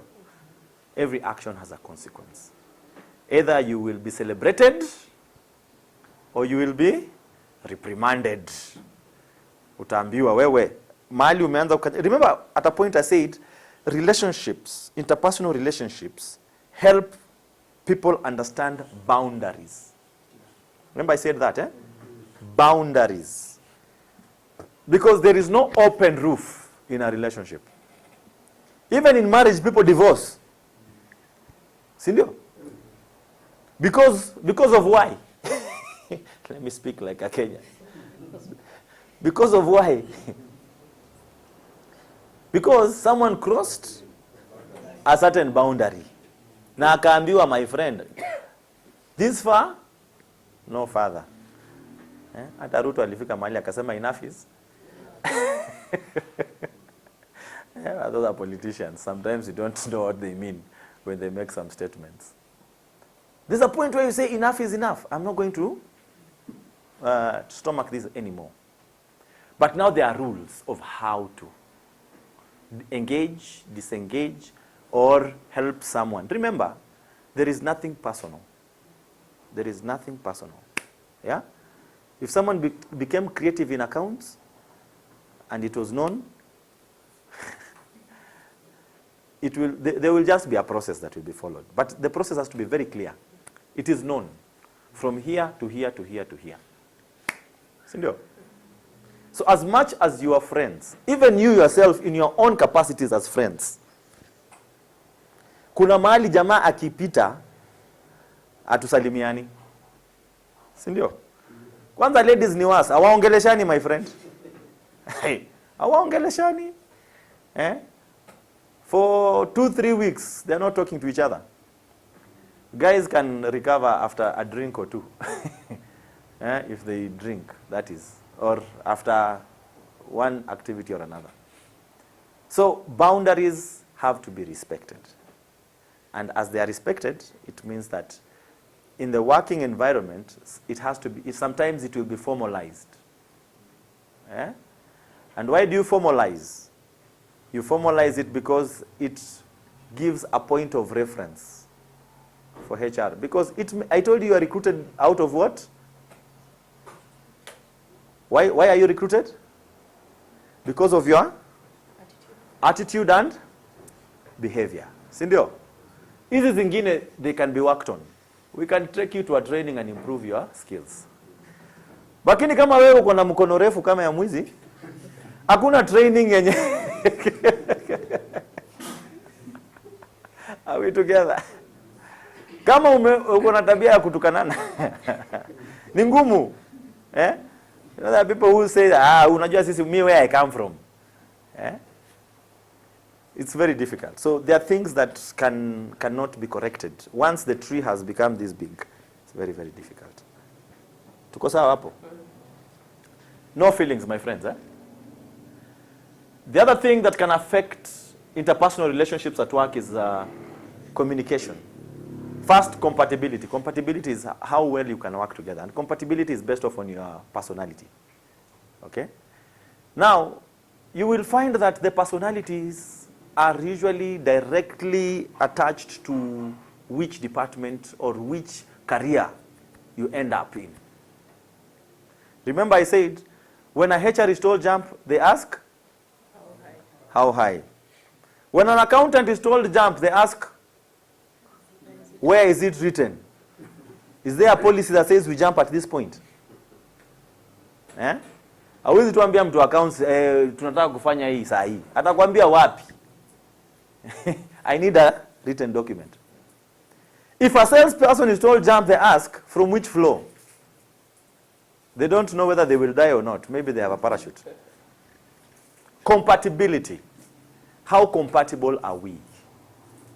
Every action has a consequence. Either you will be celebrated or you will be reprimanded. Utaambiwa wewe mahali umeanza. Remember at a point I said relationships, interpersonal relationships help people understand boundaries. Remember I said that, Boundaries. Because there is no open roof in a relationship. Even in marriage, people divorce. Sindio? Because of why? Let me speak like a Kenyan. Because of why? Because someone crossed a certain boundary. Na akaambiwa, my friend, this far, no further. Hata Ruto alifika mahali akasema enough is. Those are politicians. Sometimes you don't know what they mean when they make some statements. There's a point where you say enough is enough. I'm not going to stomach this anymore. But now there are rules of how to engage, disengage, or help someone. Remember, there is nothing personal. There is nothing personal. Yeah? If someone became creative in accounts and it was known, there will just be a process that will be followed. But the process has to be very clear. It is known from here to here to here to here. Sindio? So as much as you are friends, even you yourself in your own capacities as friends, kuna mahali jamaa akipita atusalimiani. Sindio? Kwanza ladies ni wasa, hawaongeleshani my friend. Hawaongeleshani. For 2-3 weeks, they are not talking to each other. Guys can recover after a drink or two. If they drink, that is. Or after one activity or another. So boundaries have to be respected. And as they are respected, it means that in the working environment, it has to be, sometimes it will be formalized. And why do you formalize? You formalize it because it gives a point of reference for HR. Because I told you are recruited out of what? Why are you recruited? Because of your attitude and behavior. Sindio? Hizi zingine, they can be worked on. We can take you to a training and improve your skills. Lakini kama wewe uko na mkono refu kama ya mwizi, hakuna training yenye. Are we together? Kama uko na tabia ya kutukanana, ni ngumu. You know, there are people who say, unajua sisi me where I come from. It's very difficult. So there are things that cannot be corrected. Once the tree has become this big, it's very, very difficult. Tuko sawa hapo? No feelings, my friends. The other thing that can affect interpersonal relationships at work is communication. First, compatibility. Compatibility is how well you can work together. And compatibility is based off on your personality. Okay? Now, you will find that the personalities are usually directly attached to which department or which career you end up in. Remember I said, when a HR is told jump, they ask? How high? When an accountant is told jump, they ask, where is it written? Is there a policy that says we jump at this point? Hawezi tuambia mtu accounts tunataka kufanya hii saa hii. Atakwambia wapi? I need a written document. If a salesperson is told jump, they ask from which floor? They don't know whether they will die or not. Maybe they have a parachute. Compatibility. How compatible are we?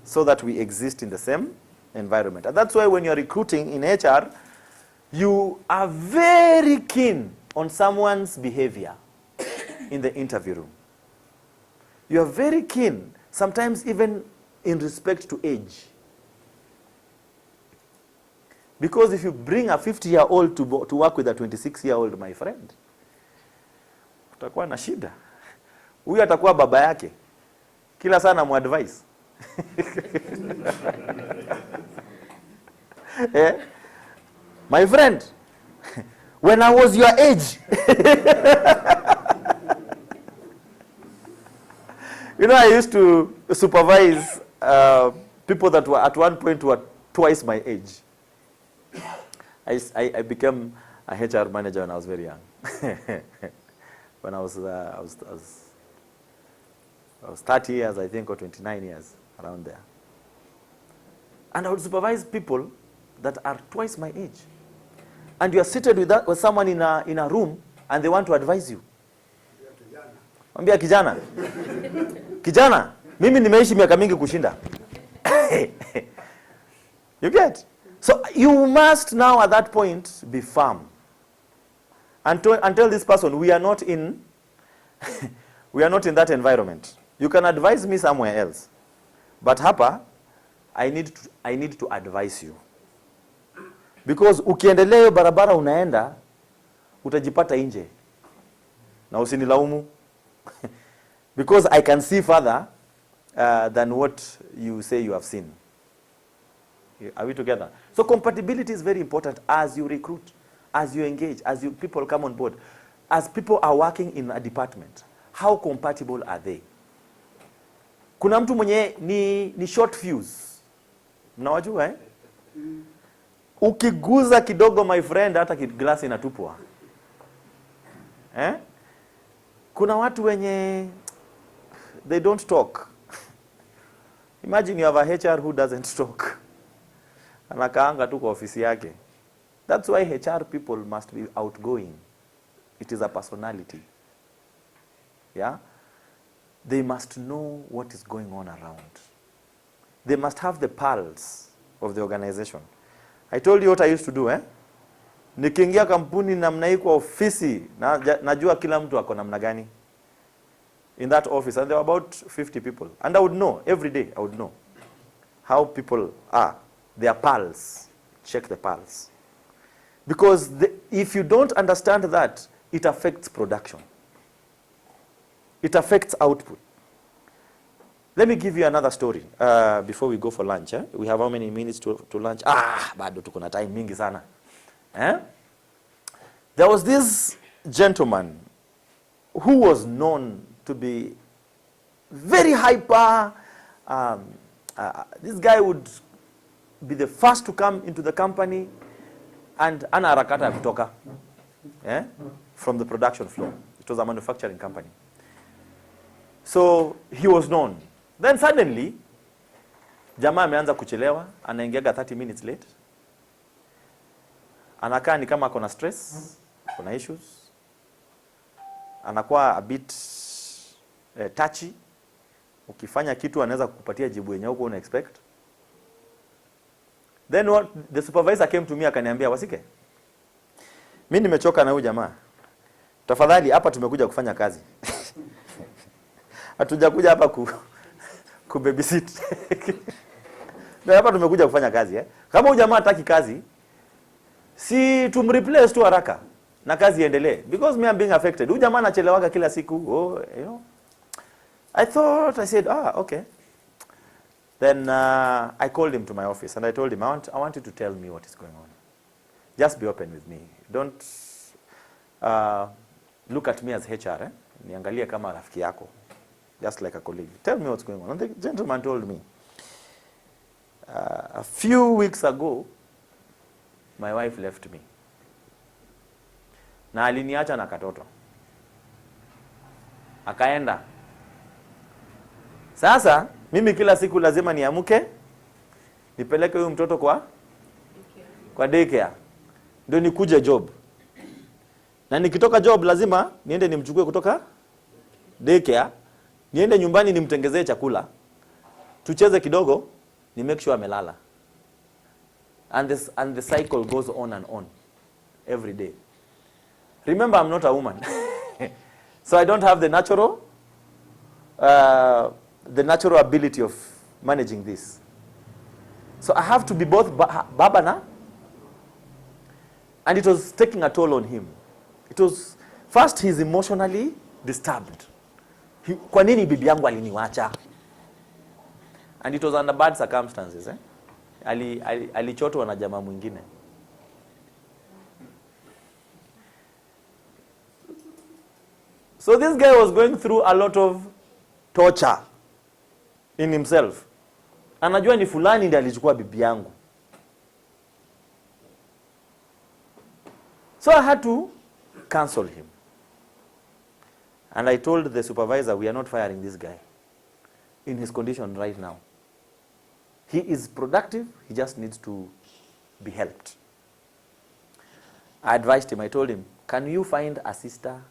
So that we exist in the same environment. And that's why when you're recruiting in HR, you are very keen on someone's behavior in the interview room. You are very keen, sometimes even in respect to age. Because if you bring a 50-year-old to work with a 26-year-old, my friend, utakuwa na shida. Huyu atakuwa baba yake. Kila sana mu-advise. My friend, when I was your age, you know, I used to supervise people that were at one point were twice my age. I became a HR manager when I was very young. When I was 30 years, I think, or 29 years, around there. And I would supervise people that are twice my age. And you are seated with someone in a room, and they want to advise you. Mwambia kijana. Kijana, mimi nimeishi miaka mingi kushinda. You get? So you must now at that point be firm. And tell this person, we are not in that environment. You can advise me somewhere else. But hapa, I need to advise you. Because ukiendelea barabara unaenda, utajipata nje. Na usinilaumu. Because I can see further than what you say you have seen. Are we together? So compatibility is very important as you recruit, as you engage, as you people come on board. As people are working in a department, how compatible are they? Kuna mtu mwenye ni short fuse. Mnawajua eh? Ukiguza kidogo my friend, hata glasi inatupwa. Eh? Kuna watu wenye they don't talk. Imagine you have a HR who doesn't talk. Anakaanga tu kwa ofisi yake. That's why HR people must be outgoing. It is a personality. Yeah? They must know what is going on around. They must have the pulse of the organization. I told you what I used to do, eh? Nikiingia kampuni namna hii kwa ofisi, najua kila mtu ako namna gani. In that office, and there were about 50 people. And I would know, every day I would know how people are, their pulse. Check the pulse. Because if you don't understand that, it affects production. It affects output. Let me give you another story before we go for lunch. Eh? We have how many minutes to lunch? Bado tuko na time mingi sana. Eh? There was this gentleman who was known to be very hyper. This guy would be the first to come into the company and ana harakata ya kutoka from the production floor. It was a manufacturing company. So he was known. Then suddenly, jamaa ameanza kuchelewa, anaingiaga 30 minutes late. Anakaa ni kama kuna stress, kuna issues. Anakuwa a bit touchy. Ukifanya kitu anaweza kukupatia jibu yenye huko una expect. Then what the supervisor came to me akaniambia, Wasike, mimi nimechoka na huyu jamaa. Tafadhali hapa tumekuja kufanya kazi. Hatujakuja hapa ku babysit. Na hapa tumekuja kufanya kazi eh. Kama huyu jamaa hataki kazi, si tumreplace tu haraka na kazi iendelee, because me I'm being affected. Huyu jamaa anachelewaga kila siku. You know. I said, okay. Then I called him to my office and I told him, I want you to tell me what is going on. Just be open with me. Don't look at me as HR. Eh? Niangalie kama rafiki yako. Just like a colleague. Tell me what's going on. And the gentleman told me, a few weeks ago, my wife left me. Na aliniacha na katoto. Akaenda. Sasa, mimi kila siku lazima niamke, nipeleke huyu mtoto kwa daycare. Ndio nikuje job. Na nikitoka job lazima niende nimchukue kutoka daycare, niende nyumbani nimtengezee chakula. Tucheze kidogo, ni make sure amelala. And the cycle goes on and on every day. Remember, I'm not a woman. So I don't have the natural ability of managing this. So I have to be both babana, and it was taking a toll on him. It was, first he's emotionally disturbed. Kwa nini bibi yangu aliniwacha? And it was under bad circumstances. Alichotwa na jamaa mwingine. So this guy was going through a lot of torture in himself. Anajua ni fulani ndiye alichukua bibi yangu. So I had to cancel him. And I told the supervisor, we are not firing this guy in his condition right now. He is productive, he just needs to be helped. I advised him, I told him, can you find a sister?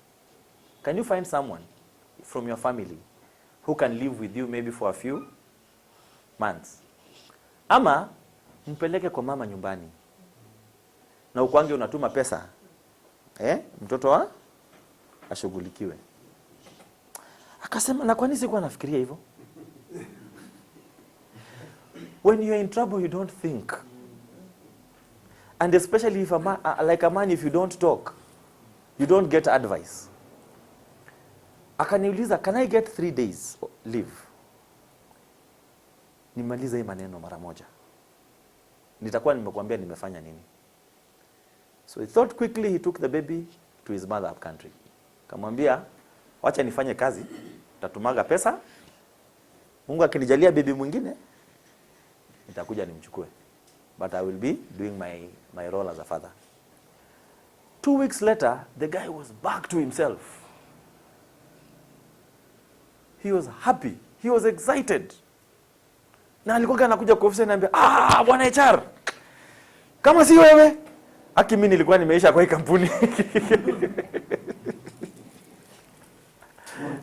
Can you find someone from your family who can live with you maybe for a few months? Ama mpeleke kwa mama nyumbani. Na ukwange unatuma pesa. Mtoto ashughulikiwe. Akasema, na kwa nini sikuwa nafikiria hivyo? When you're in trouble, you don't think. And especially if like a man, if you don't talk, you don't get advice. Akaniuliza, can I get 3 days leave? Nimaliza hii maneno mara moja. nitakuwa nimekuambia nimefanya nini. So he thought quickly, he took the baby to his mother country. Kamwambia, wacha nifanye kazi, tatumaga pesa, Mungu akinijalia baby mwingine, nitakuja nimchukue. But I will be doing my role as a father. 2 weeks later, the guy was back to himself. He was happy. He was excited. Na alikuwa anakuja kwa ofisi ananiambia, bwana HR, kama si wewe, haki mimi nilikuwa nimeisha kwa hii kampuni.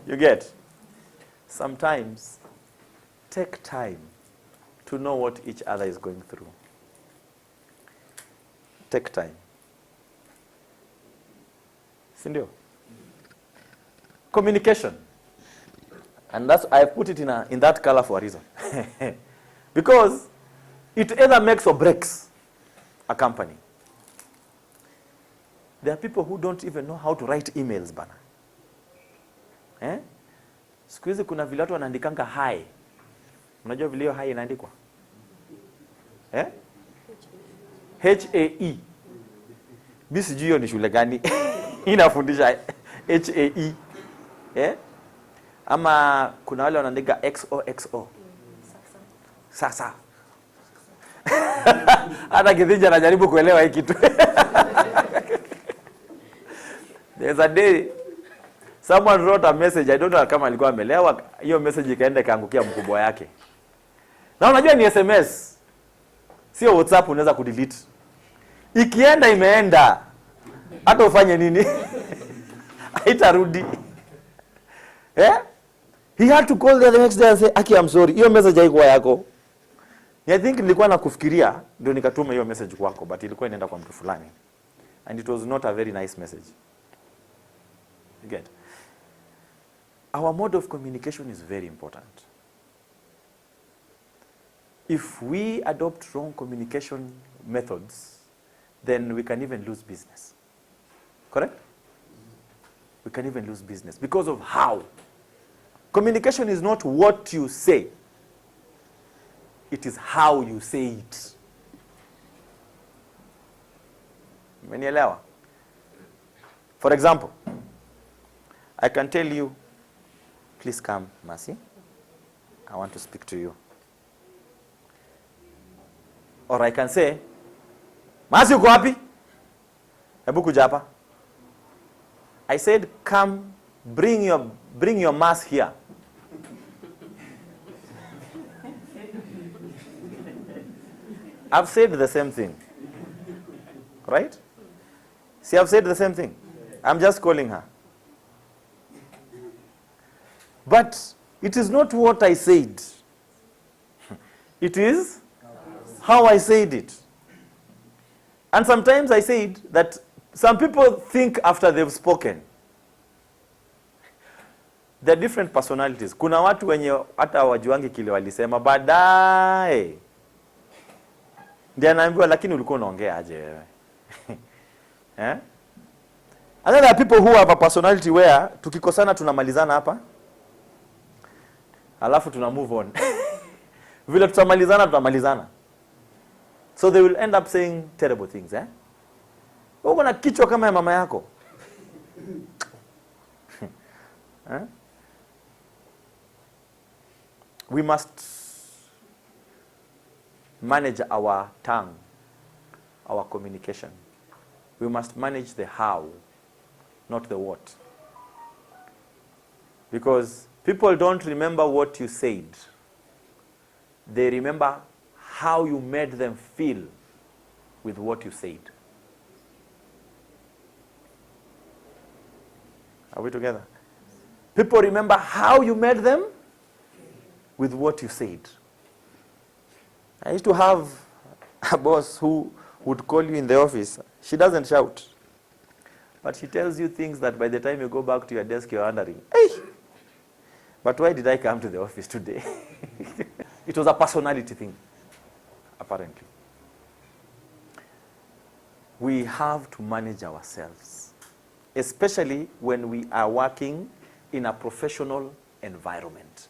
You get? Sometimes take time to know what each other is going through. Take time. Sindio? Communication. And that's, I put it in that color for a reason. Because it either makes or breaks a company. There are people who don't even know how to write emails bana. Siku hizi kuna vile watu wanaandikanga hi. Unajua vile hiyo hi inaandikwa? HAE. Mimi sijui hiyo ni shule gani inafundisha HAE. Ama kuna wale wanaandika XOXO. Sasa. Hata Kithinja anajaribu kuelewa hii kitu. There's a day someone wrote a message, I don't know kama alikuwa amelewa, hiyo message ikaenda ikaangukia mkubwa yake. Na unajua ni SMS. Sio WhatsApp unaweza kudelete. Ikienda imeenda. Hata ufanye nini? Haitarudi. He had to call the next day and say, Aki, I'm sorry. Hiyo message haikuwa yako. I think nilikuwa nakufikiria ndio nikatuma hiyo message kwako, but ilikuwa inaenda kwa mtu fulani. And it was not a very nice message. You get? Our mode of communication is very important. If we adopt wrong communication methods, then we can even lose business. Correct? We can even lose business because of how. Communication is not what you say. It is how you say it. Umenielewa? For example, I can tell you, please come, Mercy. I want to speak to you. Or I can say, Mercy, uko wapi? Hebu kuja hapa. I said, come, bring your mask here. I've said the same thing. Right? See, I've said the same thing. I'm just calling her. But it is not what I said. It is how I said it. And sometimes I said that some people think after they've spoken. There are different personalities. Kuna watu wenye hata wajuangi kile walisema baadaye. Ndiye anaambiwa lakini ulikuwa unaongea aje wewe? And then there are people who have a personality where tukikosana tunamalizana hapa. Alafu tuna move on. Vile tutamalizana. So they will end up saying terrible things, Uko na kichwa kama ya mama yako. We must manage our tongue, our communication. We must manage the how, not the what. Because people don't remember what you said. They remember how you made them feel with what you said. Are we together? People remember how you made them with what you said. I used to have a boss who would call you in the office. She doesn't shout. But she tells you things that by the time you go back to your desk, you're wondering, hey, but why did I come to the office today? It was a personality thing, apparently. We have to manage ourselves, especially when we are working in a professional environment,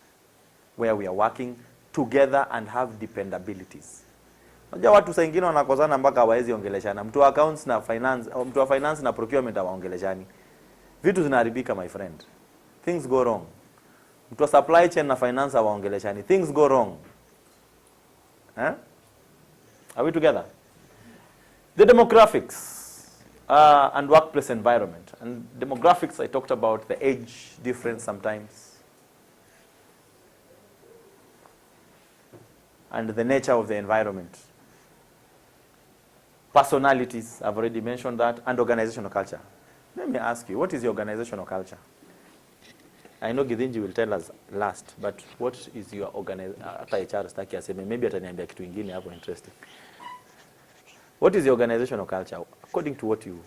where we are working together and have dependabilities. Unajua watu saa wengine wanakozana mpaka hawawezi ongeleshana. Mtu wa accounts na finance, au mtu wa finance na procurement hawaongeleshani. Vitu zinaharibika my friend. Things go wrong. Mtu wa supply chain na finance hawaongeleshani. Things go wrong. Are we together? The demographics and workplace environment. And demographics, I talked about the age difference sometimes. And the nature of the environment. Personalities, I've already mentioned that, and organizational culture. Let me ask you, what is your organizational culture? I know Githinji will tell us last, but what is your organizational, maybe ataniambia kitu ingine hapo interesting. What is your organizational culture according to what you?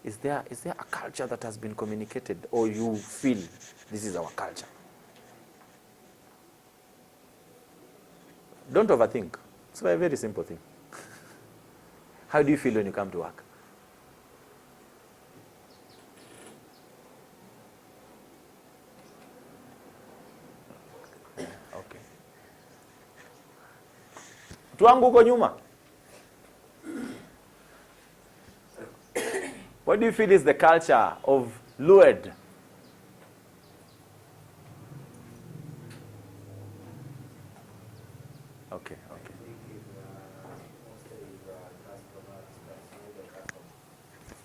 Is there a culture that has been communicated, or you feel this is our culture? Don't overthink. It's a very simple thing. How do you feel when you come to work? Okay. Mtu wangu uko nyuma. What do you feel is the culture of Lued? Okay, okay.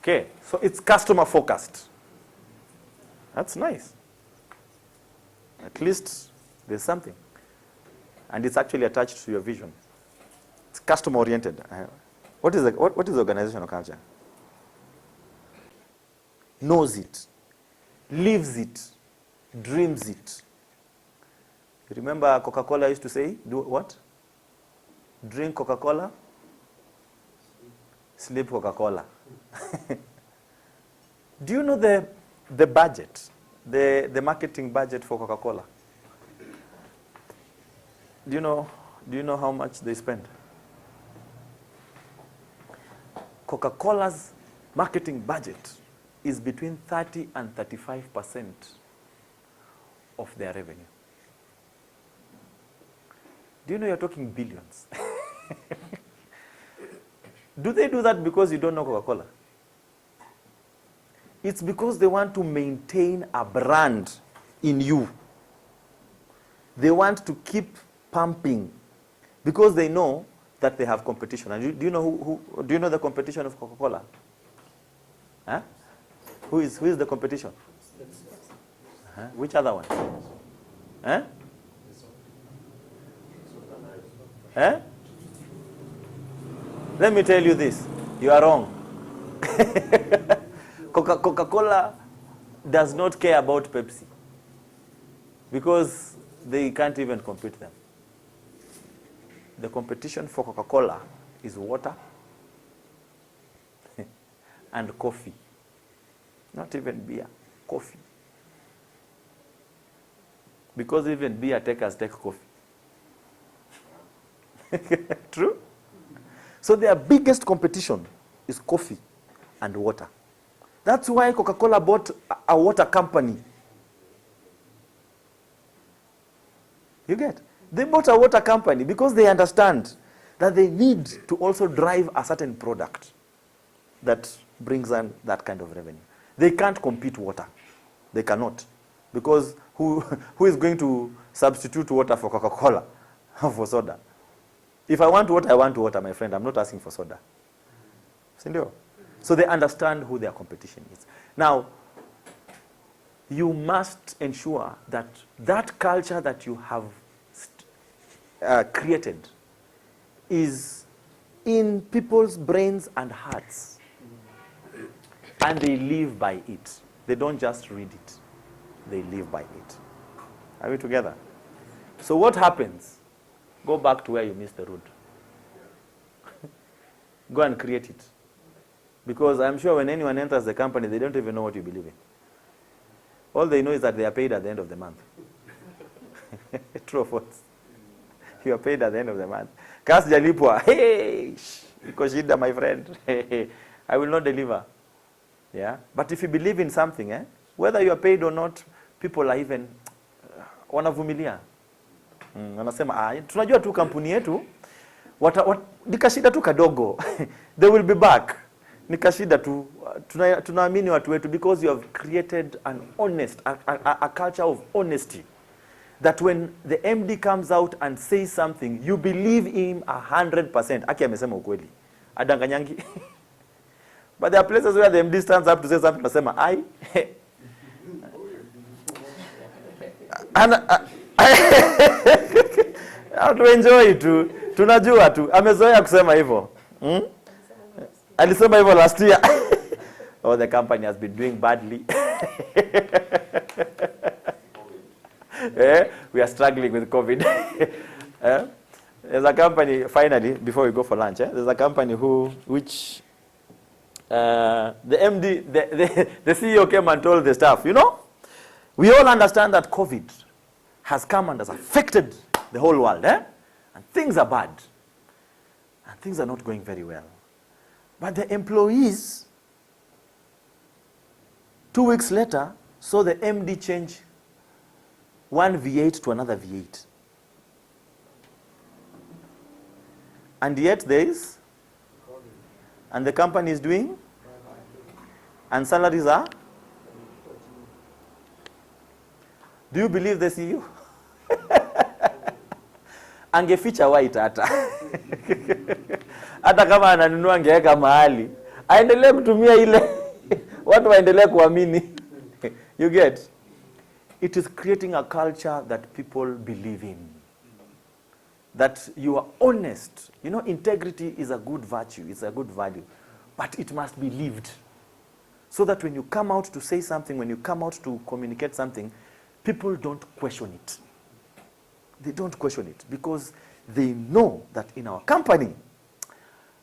Okay, so it's customer focused. That's nice. At least there's something. And it's actually attached to your vision. It's customer oriented. What is the organizational culture? Knows it, lives it, dreams it. You remember Coca-Cola used to say, do what? Drink Coca-Cola, sleep Coca-Cola. Do you know the budget, the marketing budget for Coca-Cola? Do you know how much they spend? Coca-Cola's marketing budget is between 30 and 35% of their revenue. Do you know you're talking billions? Do they do that because you don't know Coca-Cola? It's because they want to maintain a brand in you. They want to keep pumping because they know that they have competition. And do you know do you know the competition of Coca-Cola? Huh? Who is the competition? Which other one? Huh? Huh? Let me tell you this. You are wrong. Coca-Cola does not care about Pepsi because they can't even compete them. The competition for Coca-Cola is water and coffee. Not even beer, coffee. Because even beer takers take coffee. True? So their biggest competition is coffee and water. That's why Coca-Cola bought a water company. You get? They bought a water company because they understand that they need to also drive a certain product that brings in that kind of revenue. They can't compete water. They cannot. Because who is going to substitute water for Coca-Cola, for soda? If I want water, I want water, my friend. I'm not asking for soda. So they understand who their competition is. Now, you must ensure that that culture that you have created is in people's brains and hearts. And they live by it. They don't just read it. They live by it. Are we together? So what happens? Go back to where you missed the road. Go and create it. Because I'm sure when anyone enters the company, they don't even know what you believe in. All they know is that they are paid at the end of the month. True or false? You are paid at the end of the month. Kasi jalipwa, hey, iko shida, my friend. I will not deliver. Yeah? But if you believe in something, whether you are paid or not, people are even wanavumilia. Wanasema tunajua tu kampuni yetu nikashida tu kadogo. They will be back. Nikashida tu. Tunaamini watu wetu because you have created an honest a culture of honesty. That when the MD comes out and says something, you believe him 100%. Aki amesema ukweli. Adanganyangi. But there are places where the MD stands up to say something, nasema, I to enjoy tu. Tunajua tu. Amezoea kusema hivyo. Alisema hivyo last year. Oh, the company has been doing badly. We are struggling with COVID. There's a company, finally, before we go for lunch, there's a company which the MD, the CEO came and told the staff, we all understand that COVID has come and has affected the whole world, and things are bad, and things are not going very well. But the employees, 2 weeks later, saw the MD change one V8 to another V8. And yet there is, and the company is doing, and salaries are. Do you believe the CEO? Angeficha white hata. Hata kama ananunua angeweka mahali. Aendelee kutumia ile. Watu waendelee kuamini. You get? It is creating a culture that people believe in. That you are honest. Integrity is a good virtue. It's a good value. But it must be lived. So that when you come out to say something, when you come out to communicate something, people don't question it. They don't question it because they know that in our company,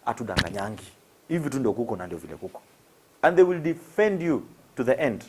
atudanganyangi. Hivi tu ndio kuko na ndio vile kuko. And they will defend you to the end.